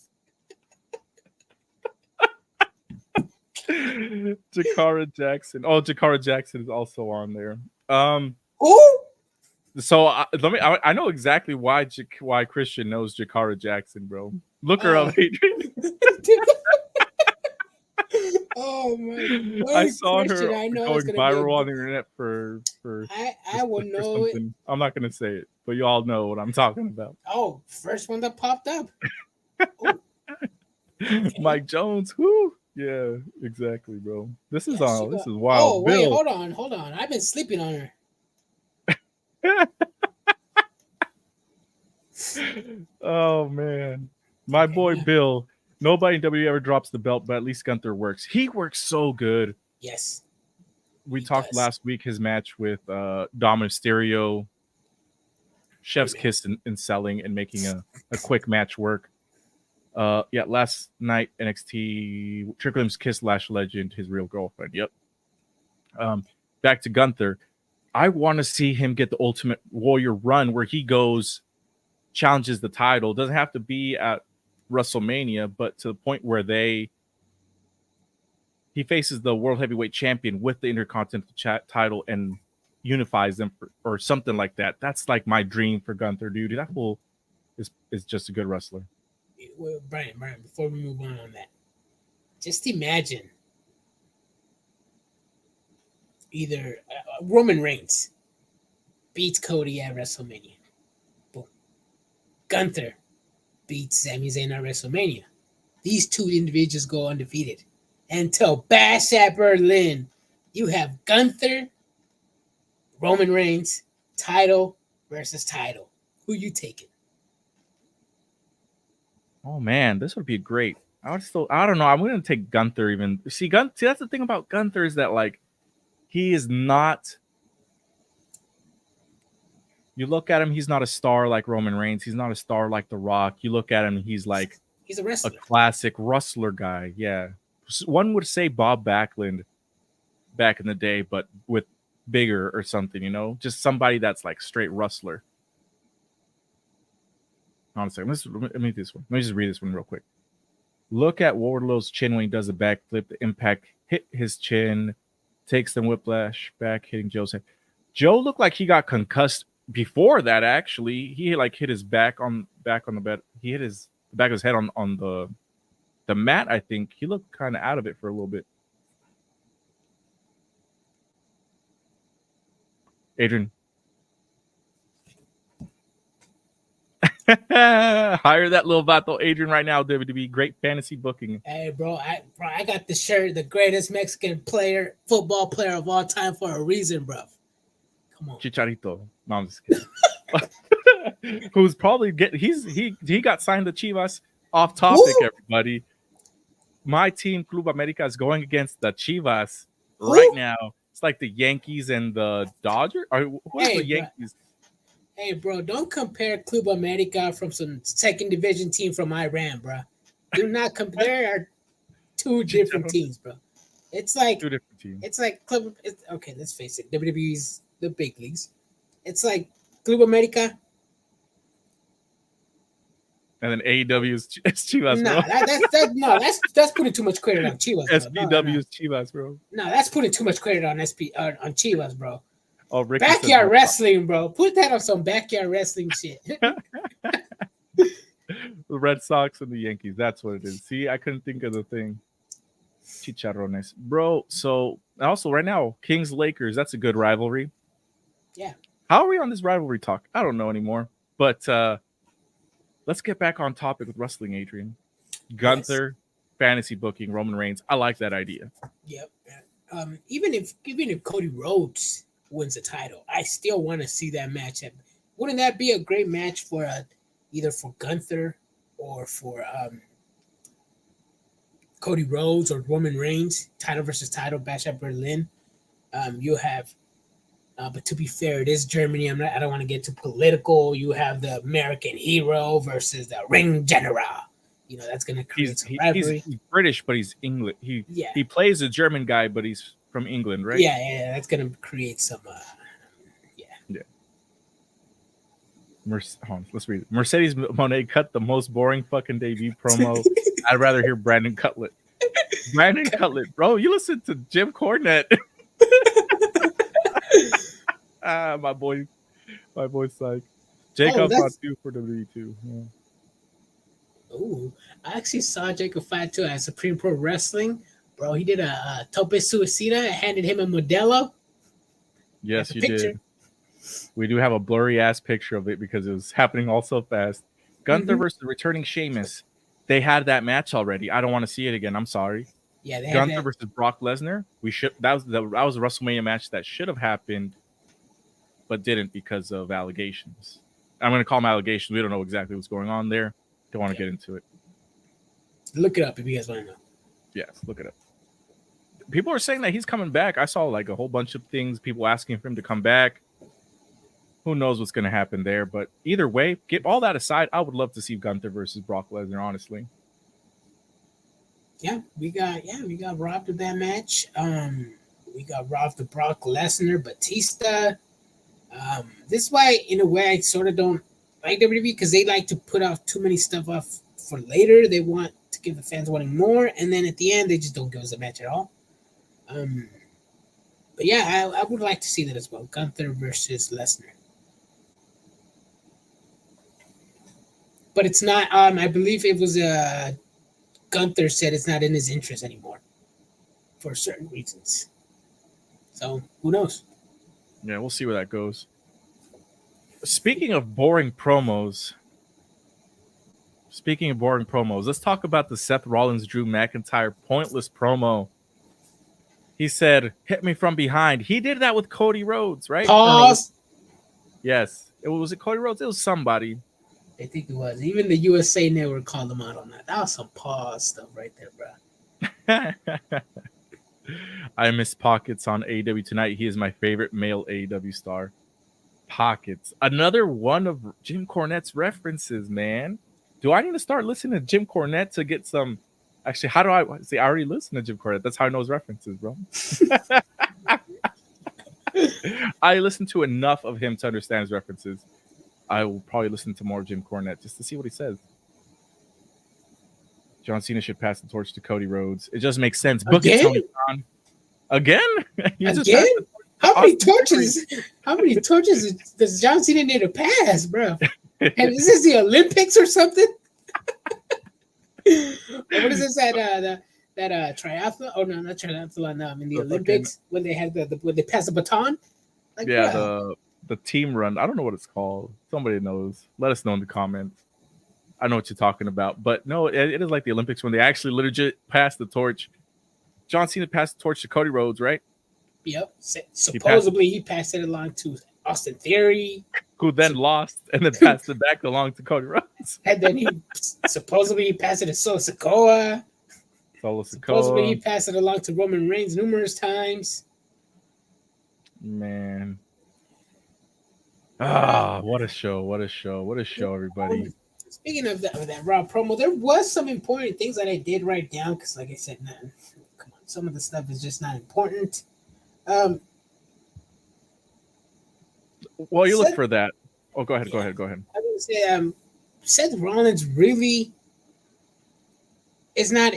Jakara Jackson. Oh, Jakara Jackson is also on there. Who? So I know exactly why Christian knows Jakara Jackson, bro. Look her up, Adrian. Oh my God. I saw Christian, her I know going viral on the internet for I will know it. I'm not gonna say it, but you all know what I'm talking about. Oh, first one that popped up. Okay. Mike Jones, who? Yeah, exactly, bro. This is wild. Oh, wait, hold on. I've been sleeping on her. Oh man, my boy Bill. Nobody in WWE ever drops the belt, but at least Gunther works. He works so good. Yes. We talked last week his match with Dominic Mysterio. Chef's kiss in selling and making a quick match work. Last night NXT Trick Williams kissed Lash Legend, his real girlfriend. Yep. Back to Gunther. I want to see him get the Ultimate Warrior run where he goes, challenges the title. Doesn't have to be at WrestleMania, but to the point where he faces the World Heavyweight Champion with the Intercontinental title and unifies them or something like that. That's like my dream for Gunther, dude. That fool is just a good wrestler. Well, Brian, before we move on that, just imagine either Roman Reigns beats Cody at WrestleMania. Boom. Gunther beats Sami Zayn at WrestleMania. These two individuals go undefeated. Until Bash at Berlin, you have Gunther, Roman Reigns, title versus title. Who you taking? Oh man, this would be great. I don't know. I'm going to take Gunther even. See, that's the thing about Gunther is that like he is not. You look at him, he's not a star like Roman Reigns. He's not a star like The Rock. You look at him, he's a wrestler. A classic wrestler guy. Yeah. One would say Bob Backlund back in the day, but with bigger or something, just somebody that's like straight wrestler. Honestly, let me just read this one real quick. Look at Wardlow's chin when he does a backflip. The impact hit his chin, takes the whiplash back, hitting Joe's head. Joe looked like he got concussed before that. Actually, he like hit his back on the bed. He hit the back of his head on the mat. I think he looked kind of out of it for a little bit. Adrian. Hire that little vato Adrian right now, WWE. Great fantasy booking. Hey, bro, I got the shirt, the greatest Mexican football player of all time for a reason, bro. Come on. Chicharito. No, I'm just kidding. Who's probably he got signed to Chivas. Off topic, everybody. My team, Club America, is going against the Chivas right now. It's like the Yankees and the Dodgers. Who is the Yankees? Hey, bro, don't compare Club America from some second division team from Iran, bro. Do not compare our two different teams, bro. It's like two different teams. It's like okay, let's face it. WWE's the big leagues. It's like Club America. And then AEW is Chivas, bro. That's putting too much credit on Chivas. SPW is Chivas, bro. No, that's putting too much credit on Chivas, bro. Oh, Ricky backyard wrestling, bro. Put that on some backyard wrestling shit. The Red Sox and the Yankees. That's what it is. See, I couldn't think of the thing. Chicharrones, bro. So also right now, Kings Lakers. That's a good rivalry. Yeah. How are we on this rivalry talk? I don't know anymore. But let's get back on topic with wrestling, Adrian. Gunther, fantasy booking, Roman Reigns. I like that idea. Yep. Even if Cody Rhodes wins the title, I still want to see that match. Wouldn't that be a great match for either for Gunther or for Cody Rhodes or Roman Reigns, title versus title, Bash at Berlin? You have, but to be fair, it is Germany. I don't want to get too political. You have the American hero versus the ring general. You know, that's going to create some rivalry. He's British, but he's English. He plays a German guy, but he's from England, right? Yeah. That's going to create some. Yeah. Let's read it. Mercedes Mone cut the most boring fucking debut promo. I'd rather hear Brandon Cutlet. Brandon Cutlet, bro. You listen to Jim Cornette. My boy's like Jacob Fatu for WWE2. Yeah. Oh, I actually saw Jacob Fatu at Supreme Pro Wrestling, bro. He did a tope suicida. I handed him a Modelo. Yes, you did. We do have a blurry ass picture of it because it was happening all so fast. Gunther versus returning Sheamus. They had that match already. I don't want to see it again. I'm sorry. Yeah, Gunther versus Brock Lesnar. That was a WrestleMania match that should have happened, but didn't because of allegations. I'm going to call them allegations. We don't know exactly what's going on there. Don't want to get into it. Look it up if you guys want to know. Yes, look it up. People are saying that he's coming back. I saw like a whole bunch of things. People asking for him to come back. Who knows what's going to happen there? But either way, get all that aside. I would love to see Gunther versus Brock Lesnar. Honestly. Yeah, we got robbed of that match. We got robbed of Brock Lesnar, Batista. This is why, in a way, I sort of don't like WWE because they like to put out too many stuff off for later. They want to give the fans wanting more, and then at the end, they just don't give us a match at all. But yeah, I would like to see that as well. Gunther versus Lesnar. But it's not. I believe it was Gunther said it's not in his interest anymore for certain reasons. So who knows? Yeah, we'll see where that goes. Speaking of boring promos, let's talk about the Seth Rollins Drew McIntyre pointless promo. He said, "Hit me from behind." He did that with Cody Rhodes, right? Pause. Yes. Was it Cody Rhodes? It was somebody. I think it was. Even the USA Network called him out on that. That was some pause stuff right there, bro. I miss Pockets on AEW tonight. He is my favorite male AEW star. Pockets. Another one of Jim Cornette's references, man. Do I need to start listening to Jim Cornette to get some... Actually, how do I... See, I already listen to Jim Cornette. That's how I know his references, bro. I listen to enough of him to understand his references. I will probably listen to more Jim Cornette just to see what he says. John Cena should pass the torch to Cody Rhodes. It just makes sense. Book it, Tony Khan. Again? Again? How many torches does John Cena need to pass, bro? And is this the Olympics or something? What is this that triathlon? Oh no, not triathlon. In the Olympics when they had when they pass the baton. Like, yeah, bro. The team run. I don't know what it's called. Somebody knows. Let us know in the comments. I know what you're talking about. But no, it is like the Olympics when they actually legit pass the torch. John Cena passed the torch to Cody Rhodes, right? Yep. Supposedly he passed it along to Austin Theory. Who then lost and then passed it back along to Cody Rhodes. And then he supposedly passed it to Solo Sikoa. Supposedly he passed it along to Roman Reigns numerous times. Man. What a show, everybody. Speaking of that Raw promo, there was some important things that I did write down because, like I said, come on, some of the stuff is just not important. Well, you look for that. Oh, go ahead. I was going to say, Seth Rollins really does not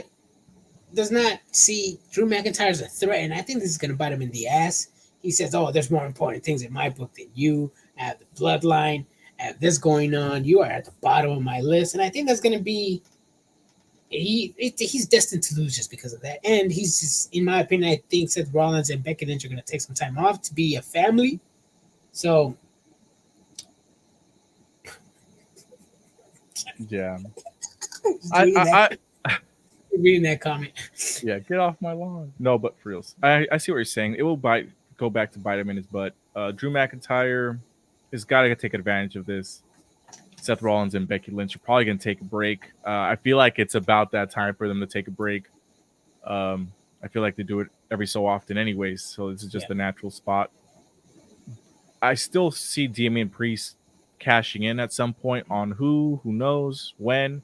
see Drew McIntyre as a threat, and I think this is going to bite him in the ass he says, "Oh, there's more important things in my book than you. I have the bloodline. I have this going on. You are at the bottom of my list," and I think that's going to be. He's destined to lose just because of that, and he's just, in my opinion, I think Seth Rollins and Becky Lynch are going to take some time off to be a family. So, Yeah. Reading that comment. Yeah, get off my lawn. No, but for reals, I see what you're saying. It will go back to bite him in his butt. Drew McIntyre has got to take advantage of this. Seth Rollins and Becky Lynch are probably going to take a break. I feel like it's about that time for them to take a break. I feel like they do it every so often anyways, so this is just the natural spot. I still see Damian Priest cashing in at some point on who knows when,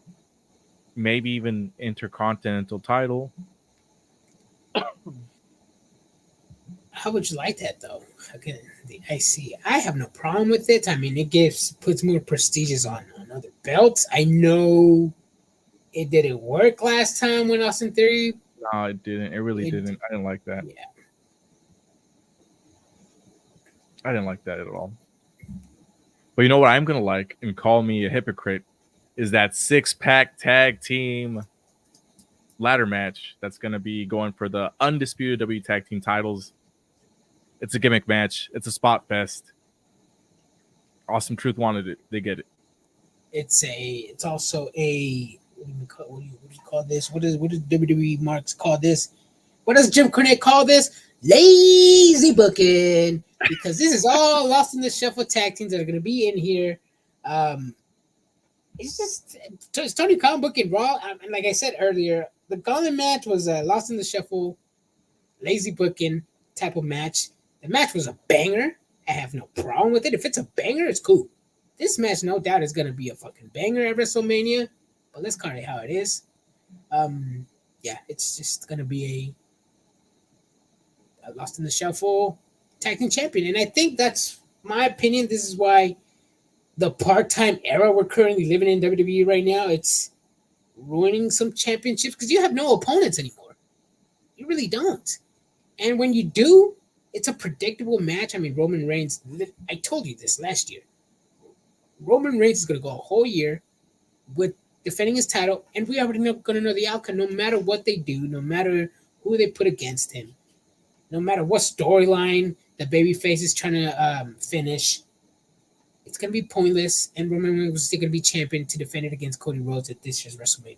maybe even Intercontinental title. How would you like that though? Again, the IC, I have no problem with it. I mean, it puts more prestigious on other belts. I know it didn't work last time when Austin Theory. No, it didn't. It really didn't. I didn't like that. Yeah, I didn't like that at all. But you know what I'm gonna like, and call me a hypocrite, is that 6-pack tag team ladder match that's gonna be going for the undisputed WWE tag team titles. It's a gimmick match. It's a spot fest. Awesome Truth wanted it. They get it. It's also a what do you call this? What does WWE Marks call this? What does Jim Cornette call this? Lazy booking, because this is all Lost in the Shuffle tag teams that are going to be in here. It's Tony Khan booking Raw. And like I said earlier, the Gauntlet match was a Lost in the Shuffle, lazy booking type of match. The match was a banger. I have no problem with it. If it's a banger, it's cool. This match, no doubt, is going to be a fucking banger at WrestleMania. But let's call it how it is. Yeah, it's just going to be a Lost in the Shuffle tag team champion. And I think that's my opinion. This is why the part-time era we're currently living in WWE right now, it's ruining some championships because you have no opponents anymore. You really don't. And when you do, it's a predictable match. I mean, Roman Reigns, I told you this last year. Roman Reigns is going to go a whole year with defending his title, and we already going to know the outcome no matter what they do, no matter who they put against him, no matter what storyline the babyface is trying to finish. It's going to be pointless, and Roman Reigns is still going to be champion to defend it against Cody Rhodes at this year's WrestleMania.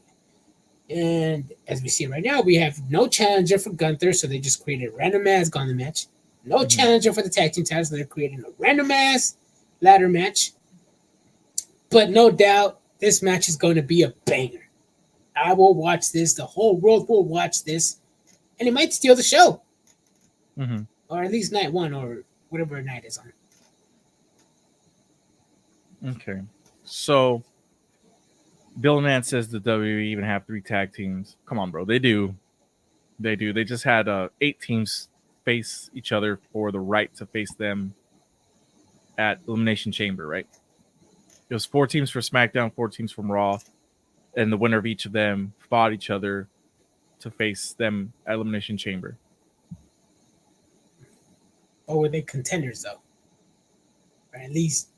And as we see right now, we have no challenger for Gunther, so they just created a random-ass Gauntlet match. No challenger for the tag team titles, so they're creating a random-ass ladder match. But no doubt, this match is going to be a banger. I will watch this. The whole world will watch this. And it might steal the show. Mm-hmm. Or at least night one or whatever night is on. Okay. So, Bill Nance says the WWE even have 3 tag teams. Come on, bro. They do. They do. They just had 8 teams face each other for the right to face them at Elimination Chamber, right? It was 4 teams for SmackDown, 4 teams from Raw, and the winner of each of them fought each other to face them at Elimination Chamber. Or were they contenders, though? Or at least...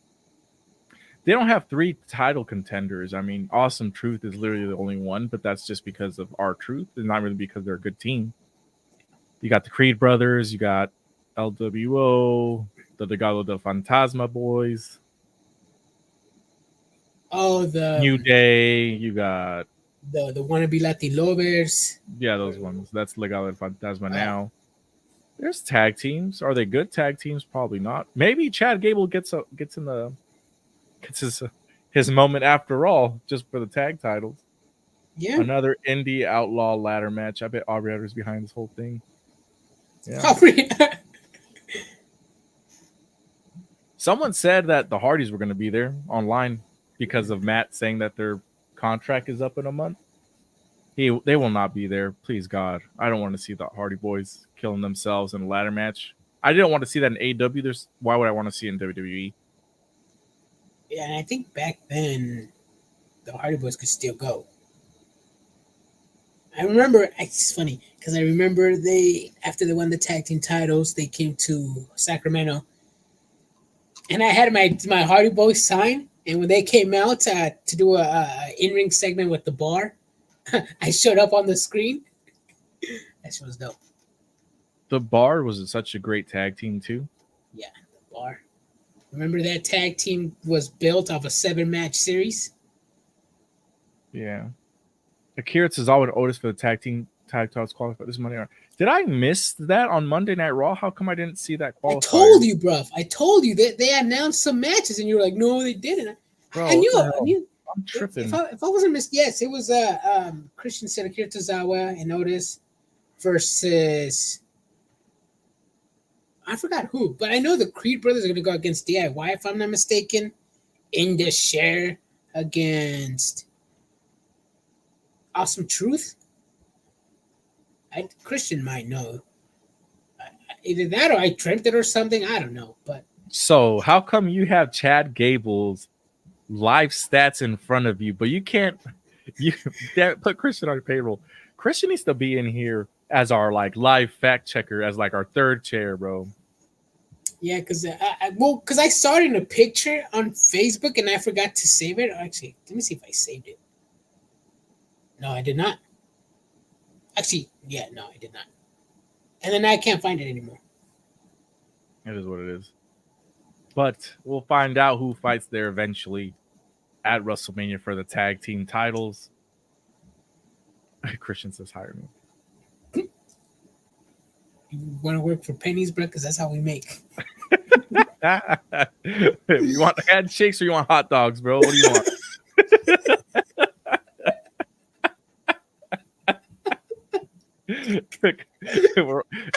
They don't have 3 title contenders. I mean, Awesome Truth is literally the only one, but that's just because of R-Truth. It's not really because they're a good team. You got the Creed brothers, you got LWO, the Legado del Fantasma boys. Oh, the New Day, you got the wannabe Latin lovers. Yeah, those ones. That's Legado del Fantasma now. There's tag teams. Are they good tag teams? Probably not. Maybe Chad Gable gets his moment after all, just for the tag titles. Yeah. Another indie outlaw ladder match. I bet Aubrey Edwards behind this whole thing. Yeah. Aubrey. Someone said that the Hardys were going to be there online because of Matt saying that their contract is up in a month. They will not be there. Please, God. I don't want to see the Hardy Boys killing themselves in a ladder match. I didn't want to see that in AEW. Why would I want to see it in WWE? Yeah, and I think back then, the Hardy Boys could still go. I remember. It's funny because I remember after they won the tag team titles, they came to Sacramento, and I had my Hardy Boys sign. And when they came out to do a in-ring segment with the Bar, I showed up on the screen. That shit was dope. The Bar was such a great tag team too. Yeah, the Bar. Remember that tag team was built off a 7-match series? Yeah. Akira Tozawa and Otis for the tag titles qualified this Monday. Did I miss that on Monday Night Raw? How come I didn't see that qualifier? I told you, bruv. I told you that they announced some matches, and you were like, "No, they didn't." Bro, I knew it. I'm tripping. If I wasn't missed, yes, it was Christian said Akira Tozawa and Otis versus I forgot who, but I know the Creed brothers are going to go against DIY if I'm not mistaken. In the share against Awesome Truth. Christian might know. Either that or I dreamt it or something. I don't know. But so how come you have Chad Gable's live stats in front of you, but you can't put Christian on your payroll? Christian needs to be in here as our like live fact checker, as like our third chair, bro. Yeah, because I saw it in a picture on Facebook and I forgot to save it. Actually, let me see if I saved it. No, I did not. Actually, yeah, no, I did not. And then I can't find it anymore. It is what it is. But we'll find out who fights there eventually at WrestleMania for the tag team titles. Christian says, hire me. You want to work for pennies, bro? Because that's how we make. You want handshakes or you want hot dogs, bro? What do you want?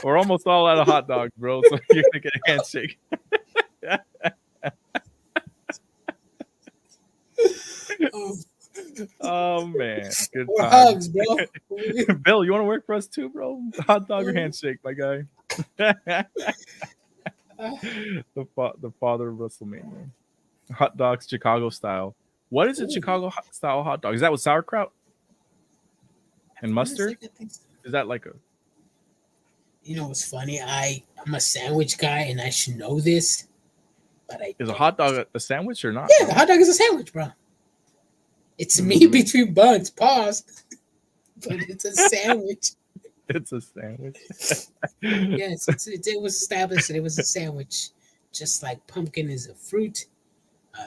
we're almost all out of hot dogs, bro. So you're gonna get a handshake. Oh man, good or time. hugs, bro. Bill, you want to work for us too, bro? Hot dog or handshake, my guy. The father of WrestleMania. Hot dogs, Chicago style. What is a Chicago style hot dog? Is that with sauerkraut and mustard? Is that like a? You know what's funny? I'm a sandwich guy, and I should know this, but is a hot dog a sandwich or not? Yeah, the hot dog is a sandwich, bro. It's meat between buns. Pause. But it's a sandwich. It's a sandwich. Yes, it was established that it was a sandwich, just like pumpkin is a fruit,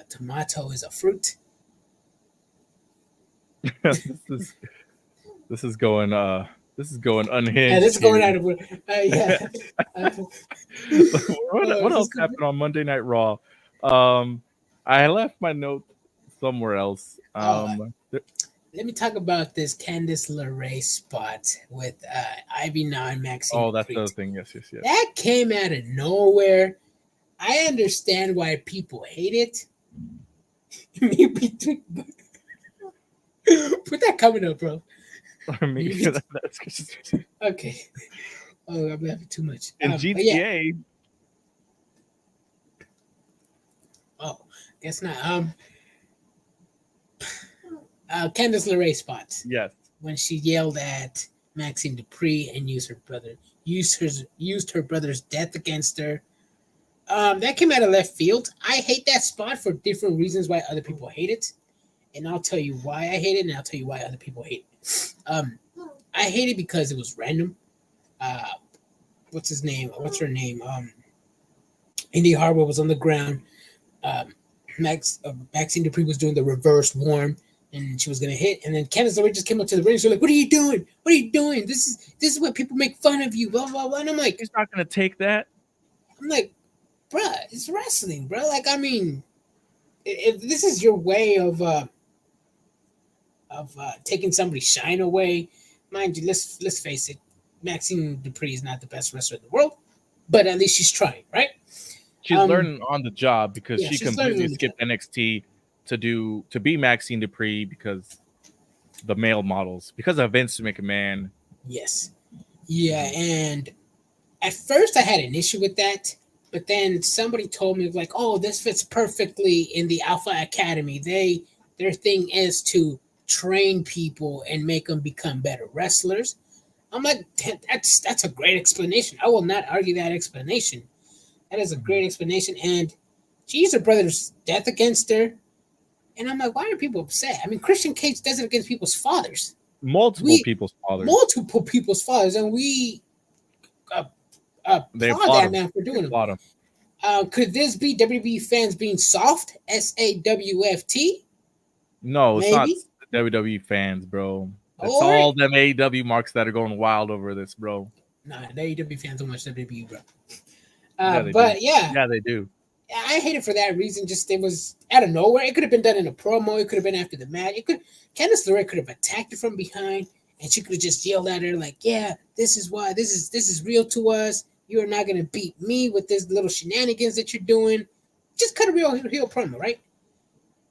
tomato is a fruit. This is going unhinged. Yeah, this is going out of yeah. What else happened on Monday Night Raw? I left my note somewhere else. Let me talk about this Candice LeRae spot with Ivy Now and Maxine. Oh, that's the other thing. Yes. That came out of nowhere. I understand why people hate it. Put that coming up, bro. Okay. Oh, I'm having too much. In GTA. Oh, guess not. Candice LeRae spot. Yes. When she yelled at Maxine Dupree and used her brother's death against her. That came out of left field. I hate that spot for different reasons why other people hate it. And I'll tell you why I hate it, and I'll tell you why other people hate it. I hate it because it was random. What's his name? What's her name? Indy Harbour was on the ground. Maxine Dupree was doing the reverse warm, and she was gonna hit. And then Candice LeRae just came up to the ring. She's like, "What are you doing? What are you doing? This is what people make fun of you." Blah blah blah. And I'm like, "He's not gonna take that." I'm like, "Bruh, it's wrestling, bro. Like, I mean, if this is your way of taking somebody's shine away, mind you, let's face it, Maxine Dupree is not the best wrestler in the world, but at least she's trying, right? She's learning on the job because she completely skipped NXT to be Maxine Dupree because the male models, because of Vince McMahon. Yes. Yeah, and at first I had an issue with that, but then somebody told me like, "Oh, this fits perfectly in the Alpha Academy. Their thing is to train people and make them become better wrestlers. I'm like, that's a great explanation. I will not argue that explanation. That is a great explanation. And she used her brother's death against her. And I'm like, why are people upset? I mean, Christian Cage does it against people's fathers. Multiple people's fathers. And we They applaud that man for doing it. Could this be WWE fans being soft? SAWFT? No, it's Maybe? not WWE fans, bro. It's Or- all them AEW marks that are going wild over this, bro. Nah, the AEW fans don't watch WWE, bro. Yeah, they do. I hate it for that reason. Just it was out of nowhere. It could have been done in a promo. It could have been after the match. Candice LeRae could have attacked her from behind, and she could have just yelled at her like, "Yeah, this is why this is real to us. You are not gonna beat me with this little shenanigans that you're doing." Just cut a real promo, right?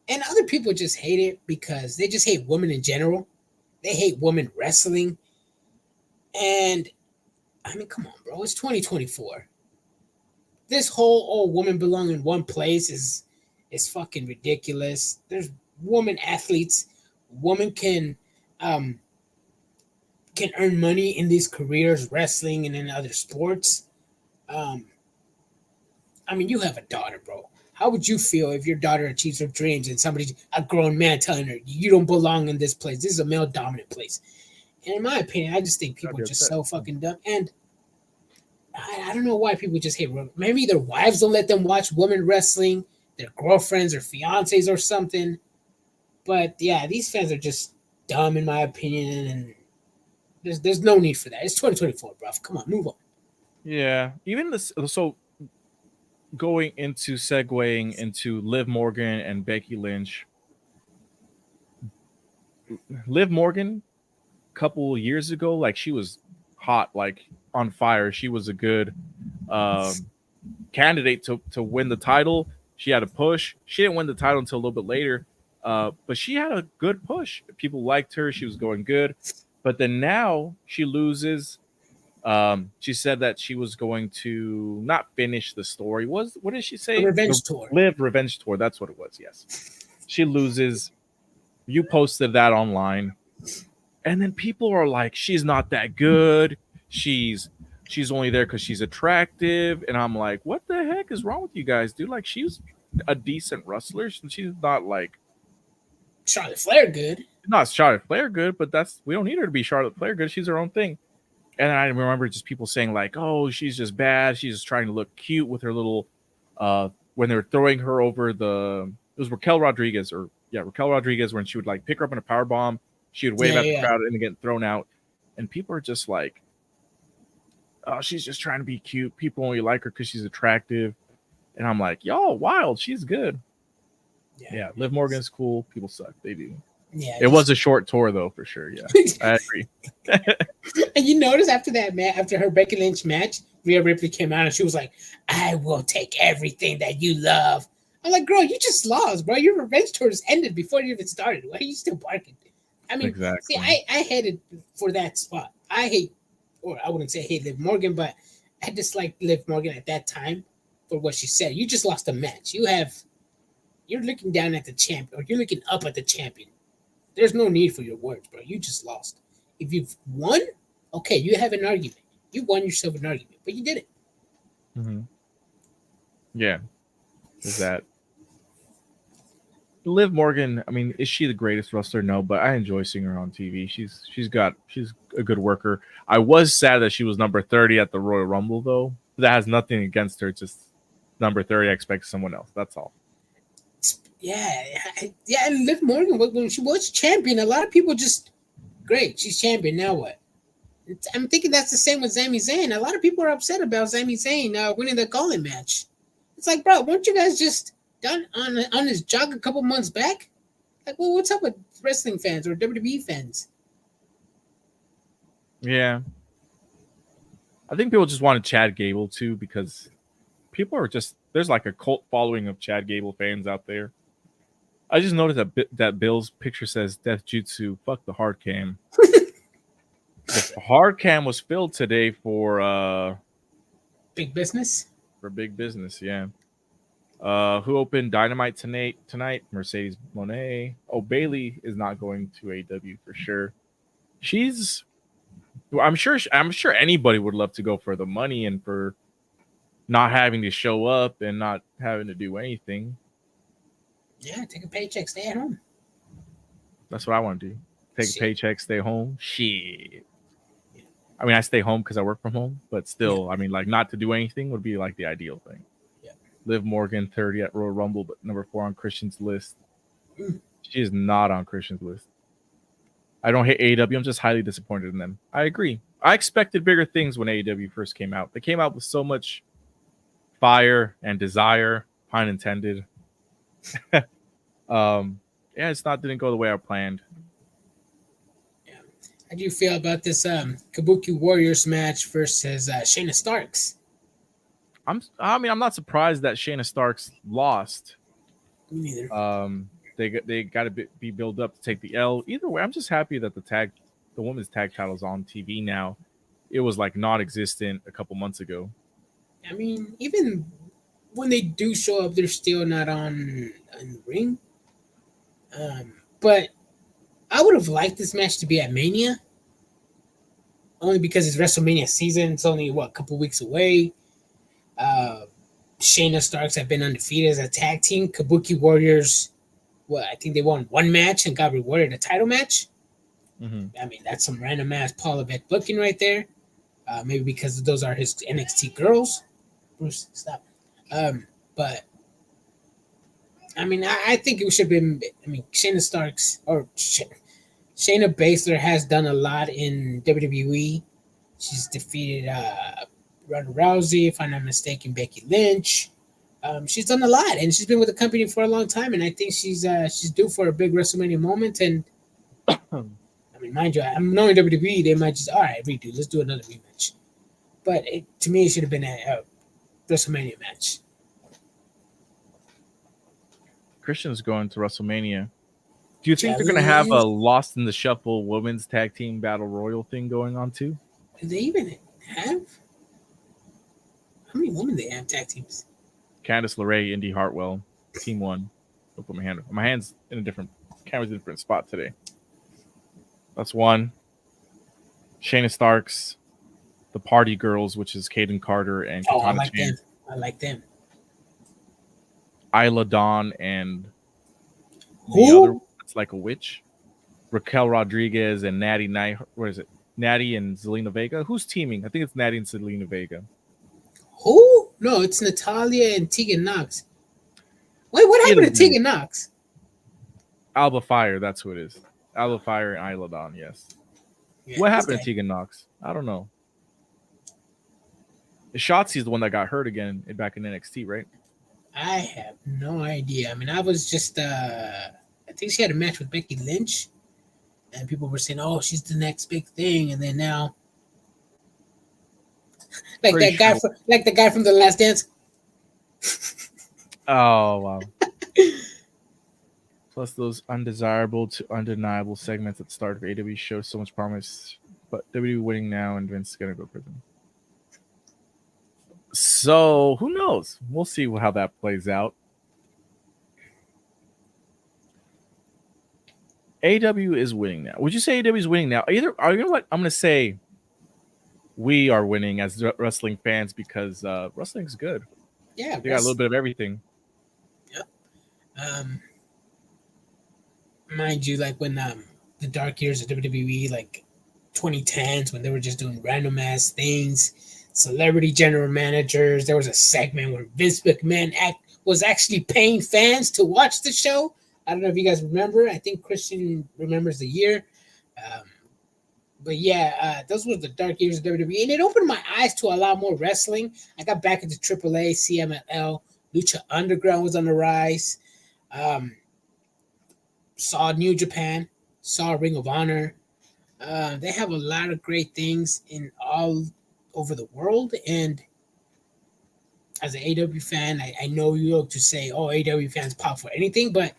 And other people just hate it because they just hate women in general. They hate women wrestling, and I mean, come on, bro. It's 2024. This whole woman belong in one place is fucking ridiculous. There's woman athletes. Women can earn money in these careers, wrestling and in other sports. I mean, you have a daughter, bro. How would you feel if your daughter achieves her dreams and a grown man telling her you don't belong in this place? This is a male dominant place. And in my opinion, I just think people are just so fucking dumb. And I don't know why people just hate women. Maybe their wives don't let them watch women wrestling, their girlfriends or fiancés or something. But yeah, these fans are just dumb in my opinion, and there's no need for that. It's 2024, bro. Come on, move on. Yeah, even this. So segueing into Liv Morgan and Becky Lynch. Liv Morgan, a couple years ago, like she was hot, like on fire. She was a good candidate to win the title. She had a push. She didn't win the title until a little bit later, but she had a good push. People liked her. She was going good. But then now she loses. She said that she was going to not finish the story. What did she say? Revenge tour. Live Revenge Tour. That's what it was. Yes. She loses. You posted that online. And then people are like, she's not that good. She's only there because she's attractive. And I'm like, what the heck is wrong with you guys, dude? Like, she's a decent wrestler. She's not like Charlotte Flair good. Not Charlotte Flair good, but we don't need her to be Charlotte Flair good. She's her own thing. And I remember just people saying like, oh, she's just bad. She's just trying to look cute with her little when they were throwing her over it was Raquel Rodriguez when she would like pick her up in a power bomb. She would wave at the crowd and get thrown out. And people are just like, oh, she's just trying to be cute. People only like her because she's attractive. And I'm like, y'all wild. She's good. Yeah. Liv Morgan's cool. People suck. They do. Yeah. It was a short tour though, for sure. Yeah. I agree. And you notice after after her Becky Lynch match, Rhea Ripley came out and she was like, I will take everything that you love. I'm like, girl, you just lost, bro. Your revenge tour has ended before you even started. Why are you still barking? I mean, exactly. See, I hated for that spot. I wouldn't say hate Liv Morgan, but I disliked Liv Morgan at that time for what she said. You just lost a match. You're looking down at the champion, or you're looking up at the champion. There's no need for your words, bro. You just lost. If you've won, okay, you have an argument. You won yourself an argument, but you did it. Mm-hmm. Yeah. Is that Liv Morgan? I mean, is she the greatest wrestler? No, but I enjoy seeing her on TV. She's a good worker. I was sad that she was number 30 at the Royal Rumble, though. That has nothing against her. It's just number 30. I expect someone else. That's all. Yeah. And Liv Morgan, when she was champion, a lot of people just great. She's champion. Now what? I'm thinking that's the same with Sami Zayn. A lot of people are upset about Sami Zayn winning the Gauntlet match. It's like, bro, weren't you guys just done on his jog a couple months back? Like, well, what's up with wrestling fans or WWE fans? Yeah. I think people just wanted Chad Gable too, because people are just, there's like a cult following of Chad Gable fans out there. I just noticed that Bill's picture says Death Jutsu. Fuck the hard cam. The hard cam was filled today for Big Business. For Big Business, yeah. Who opened Dynamite tonight? Mercedes Mone. Oh, Bailey is not going to AEW for sure. I'm sure anybody would love to go for the money and for not having to show up and not having to do anything. Yeah, take a paycheck, stay at home. That's what I want to do. Take a paycheck, stay home. Shit. I mean, I stay home because I work from home, but still, I mean, like not to do anything would be like the ideal thing. Yeah. Liv Morgan, 30 at Royal Rumble, but number 4 on Christian's list. She is not on Christian's list. I don't hate AEW. I'm just highly disappointed in them. I agree. I expected bigger things when AEW first came out. They came out with so much fire and desire, pun intended. Didn't go the way I planned. Yeah. How do you feel about this Kabuki Warriors match versus Shayna Starks? I'm not surprised that Shayna Starks lost. Me neither. They got to be built up to take the L. Either way, I'm just happy that the women's tag title's on TV now. It was like non-existent a couple months ago. I mean, even when they do show up, they're still not on the ring. But I would have liked this match to be at Mania, only because it's WrestleMania season. It's only a couple weeks away. Shayna Starks have been undefeated as a tag team. Kabuki Warriors, I think they won one match and got rewarded a title match. Mm-hmm. I mean, that's some random ass Paul Levesque booking right there. Maybe because those are his NXT girls. Bruce, stop. But I mean, I think it should have been. I mean, Shayna Starks or Shayna Baszler has done a lot in WWE. She's defeated Ronda Rousey, if I'm not mistaken, Becky Lynch. She's done a lot, and she's been with the company for a long time. And I think she's due for a big WrestleMania moment. And I mean, mind you, I'm knowing WWE, they might just redo. Let's do another rematch. But to me, it should have been a WrestleMania match. Christian's going to WrestleMania. Do you think they're going to have a Lost in the Shuffle women's tag team battle royal thing going on too? Do they even have? How many women they have tag teams? Candice LeRae, Indy Hartwell, Team 1. I'll put my hand. My hand's in a different camera's in a different spot today. That's one. Shayna Starks, the Party Girls, which is Kaden Carter and Katana Chance. I like them. Isla Dawn and the other, it's like a witch. Raquel Rodriguez and Natty Knight. What is it? Natty and Zelina Vega. Who's teaming? I think it's Natty and Zelina Vega. Who? No, it's Natalia and Tegan Knox. Wait, what happened to Tegan Knox? Alba Fire, that's who it is. Alba Fire and Isla Dawn, yes. Yeah, what happened to Tegan Knox? I don't know. Shotzi's the one that got hurt again back in NXT, right? I have no idea. I mean, I was just I think she had a match with Becky Lynch, and people were saying, "Oh, she's the next big thing," and then now, like the guy from The Last Dance. Oh wow! Plus those undesirable to undeniable segments at the start of AEW show so much promise, but WWE winning now and Vince is gonna go to prison. So who knows? We'll see how that plays out. AEW is winning now. Would you say AEW is winning now? You know what? I'm going to say we are winning as wrestling fans because wrestling is good. Yeah, they got a little bit of everything. Yep. Mind you, like when the dark years of WWE, like 2010s, when they were just doing random ass things. Celebrity general managers. There was a segment where Vince McMahon was actually paying fans to watch the show. I don't know if you guys remember. I think Christian remembers the year. But yeah, those were the dark years of WWE. And it opened my eyes to a lot more wrestling. I got back into AAA, CMLL. Lucha Underground was on the rise. Saw New Japan. Saw Ring of Honor. They have a lot of great things in all over the world, and as an AEW fan, I know you like to say, "Oh, AEW fans pop for anything," but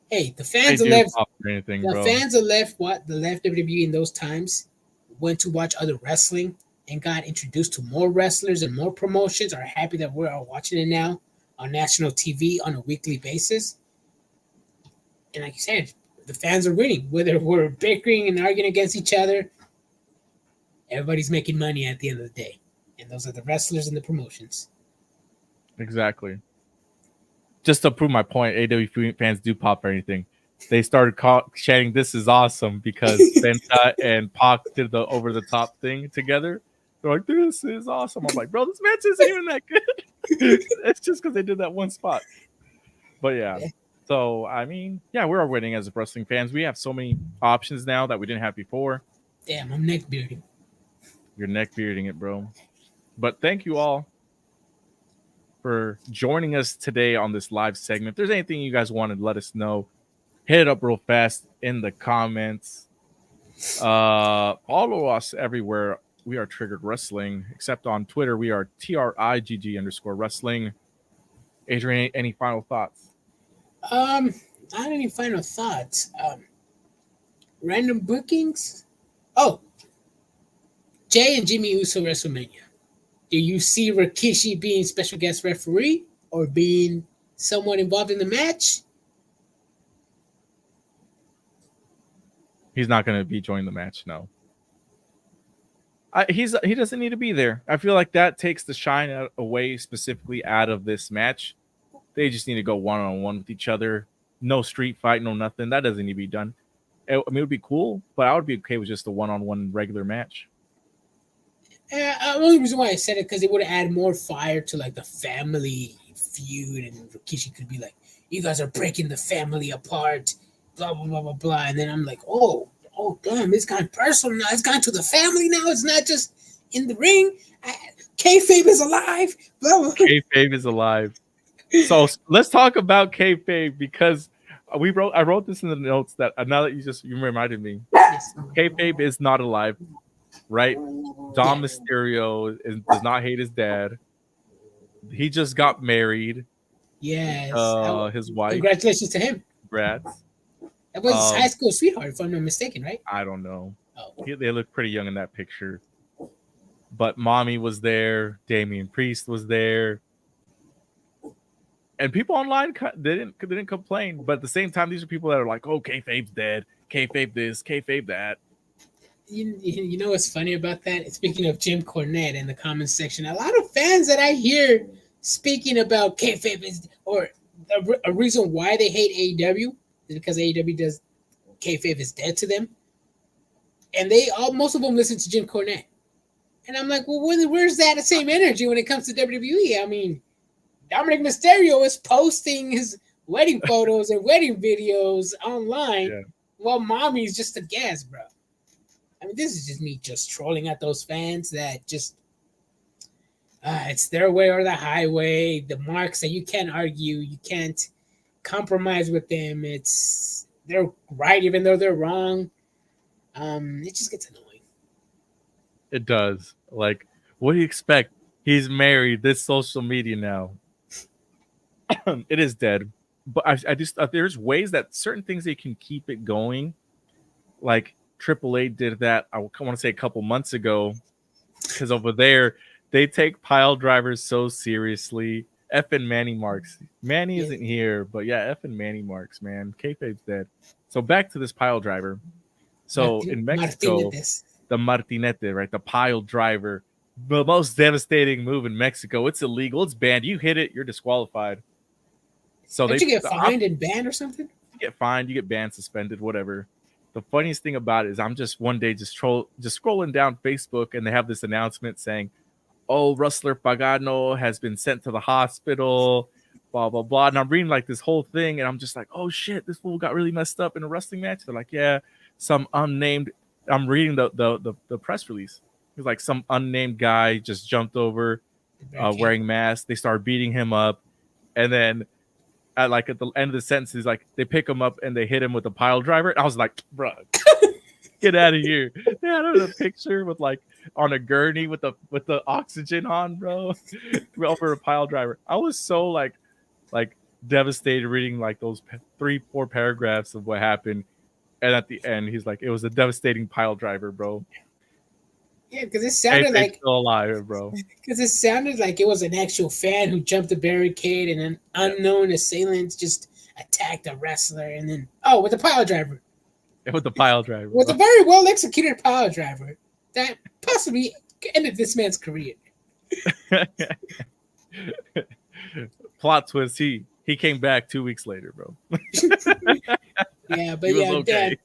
hey, the fans are left. Fans are left. The left WWE in those times went to watch other wrestling and got introduced to more wrestlers and more promotions. Are happy that we're all watching it now on national TV on a weekly basis. And like you said, the fans are winning. Whether we're bickering and arguing against each other, everybody's making money at the end of the day. And those are the wrestlers and the promotions. Exactly. Just to prove my point, AEW fans do pop for anything. They started chanting, "This is awesome," because Penta and Pac did the over the top thing together. They're like, "This is awesome." I'm like, "Bro, this match isn't even that good." It's just because they did that one spot. But yeah. So I mean, yeah, we're winning as wrestling fans. We have so many options now that we didn't have before. Damn, I'm neck bearding. You're neck bearding it, bro. But thank you all for joining us today on this live segment. If there's anything you guys want to let us know, hit it up real fast in the comments. Follow us everywhere. We are Triggered Wrestling, except on Twitter. We are TRIGG_wrestling. Adrian, any final thoughts? Not any final thoughts. Random bookings. Oh, Jay and Jimmy Uso WrestleMania. Do you see Rikishi being special guest referee or being someone involved in the match? He's not going to be joining the match, no. He doesn't need to be there. I feel like that takes the shine away specifically out of this match. They just need to go one-on-one with each other. No street fight, no nothing. That doesn't need to be done. I mean, it would be cool, but I would be okay with just a one-on-one regular match. The only reason why I said it because it would add more fire to like the family feud, and Rikishi could be like, "You guys are breaking the family apart," blah blah blah blah blah, and then I'm like, "Oh damn, it's gone personal now. It's gone to the family now. It's not just in the ring. Kayfabe is alive." Blah, blah. Kayfabe is alive. So let's talk about kayfabe because I wrote this in the notes that now that you reminded me, kayfabe is not alive. Right? Dom Mysterio does not hate his dad. He just got married. Yes. His wife. Congratulations to him. Congrats. That was his high school sweetheart, if I'm not mistaken, right? I don't know. Oh. They look pretty young in that picture. But Mommy was there. Damian Priest was there. And people online didn't complain. But at the same time, these are people that are like, "Oh, kayfabe's dead. Kayfabe this. Kayfabe that." You know what's funny about that? Speaking of Jim Cornette in the comments section, a lot of fans that I hear speaking about kayfabe or a reason why they hate AEW is because AEW does kayfabe is dead to them, and most of them listen to Jim Cornette, and I'm like, well, where's that same energy when it comes to WWE? I mean, Dominic Mysterio is posting his wedding photos and wedding videos online, while Mommy's just a guest, bro. I mean, this is just me just trolling at those fans that just, it's their way or the highway. The marks that you can't argue, you can't compromise with them. They're right even though they're wrong. It just gets annoying. It does. Like, what do you expect? He's married. This social media now. It is dead. But I just there's ways that certain things they can keep it going, like AAA did that, I want to say a couple months ago, because over there, they take pile drivers so seriously. Effing Manny Marks. Manny isn't here, but yeah, effing Manny Marks, man. Kayfabe's dead. So back to this pile driver. So in Mexico, the Martinete, right? The pile driver. The most devastating move in Mexico. It's illegal. It's banned. You hit it, you're disqualified. So Don't you get fined and banned or something? You get fined, you get banned, suspended, whatever. The funniest thing about it is I'm just one day just scrolling down Facebook, and they have this announcement saying, "Oh, wrestler Pagano has been sent to the hospital, blah, blah, blah." And I'm reading like this whole thing, and I'm just like, oh shit, this fool got really messed up in a wrestling match. They're like, yeah, some unnamed, I'm reading the press release. It's like some unnamed guy just jumped over wearing mask. They started beating him up. And then at the end of the sentence, he's like, they pick him up and they hit him with a pile driver. And I was like, bro, get out of here. They had a picture with like on a gurney with the oxygen on, bro, over a pile driver. I was so like devastated reading like those 3-4 paragraphs of what happened. And at the end, he's like, it was a devastating pile driver, bro. Yeah, because it sounded like still alive, bro. Because it sounded like it was an actual fan who jumped the barricade and an unknown assailant just attacked a wrestler and then with a pile driver. With the pile driver. With a very well executed pile driver that possibly ended this man's career. Plot twist, he came back 2 weeks later, bro. Yeah, but okay.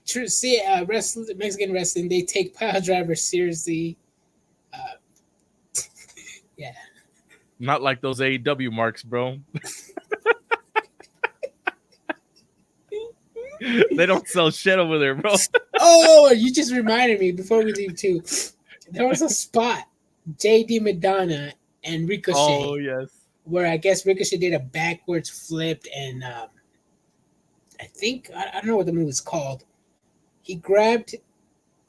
True. See, Mexican wrestling, they take pile drivers seriously. Yeah. Not like those AEW marks, bro. They don't sell shit over there, bro. Oh, you just reminded me before we leave too. There was a spot, JD Madonna and Ricochet. Oh yes. Where I guess Ricochet did a backwards flip, and I think I don't know what the move is called. He grabbed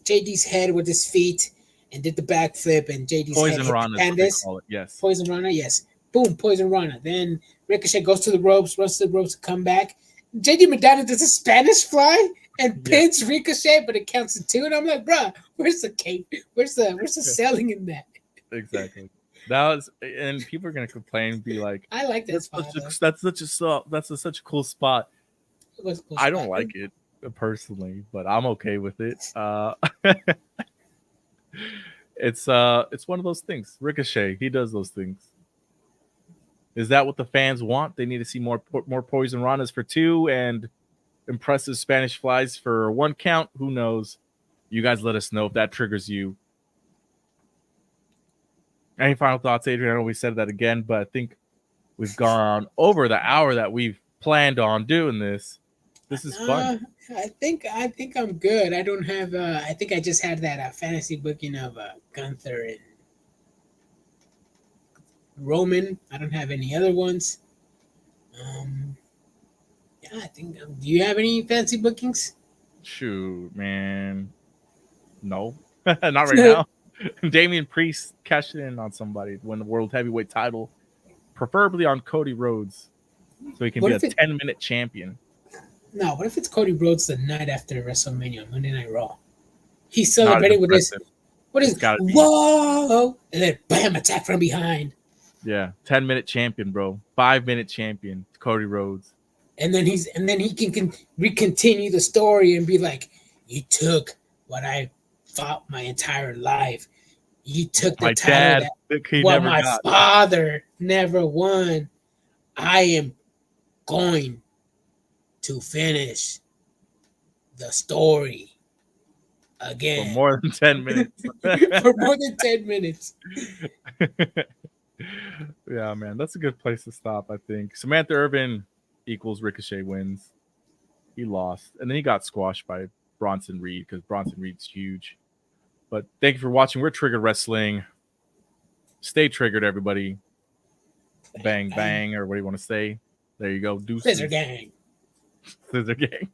JD's head with his feet and did the backflip, and JD's Poison head Rana, hit the canvas. Yes. Poison Rana, yes. Boom, Poison Rana. Then Ricochet goes to the ropes, runs to the ropes to come back. JD Madonna does a Spanish fly and pins Ricochet, but it counts to 2. And I'm like, bruh, where's the cape? Where's the selling in that? Exactly. That was, and people are gonna complain, be like, I like that spot. That's such a cool spot. It was a cool I spot. don't like it personally, but I'm okay with it. It's one of those things. Ricochet, he does those things. Is that what the fans want? They need to see more Poison Ranas for 2 and impressive Spanish flies for 1 count. Who knows? You guys let us know if that triggers you. Any final thoughts, Adrian? I know we said that again, but I think we've gone over the hour that we've planned on doing this. This is fun. I think I'm good. I don't have. I think I just had that fantasy booking of Gunther and Roman. I don't have any other ones. Yeah, I think. Do you have any fancy bookings? Shoot, man. No, not right now. Damian Priest cashing in on somebody to win the World Heavyweight title, preferably on Cody Rhodes, so he can be a 10-minute champion. No, what if it's Cody Rhodes the night after WrestleMania, Monday Night Raw? He's celebrating with his whoa, and then bam, attack from behind. Yeah, 10-minute champion, bro. 5-minute champion, Cody Rhodes. And then he can continue the story and be like, "You took what I fought my entire life. You took the title that my father never won. I am going to finish the story again for more than 10 minutes. For more than 10 minutes. Yeah, man, that's a good place to stop. I think Samantha Irvin equals Ricochet wins. He lost, and then he got squashed by Bronson Reed because Bronson Reed's huge. But thank you for watching. We're Triggered Wrestling. Stay triggered, everybody. Bang, bang, or what do you want to say? There you go. Deuces. Scissor gang. Scissor gang.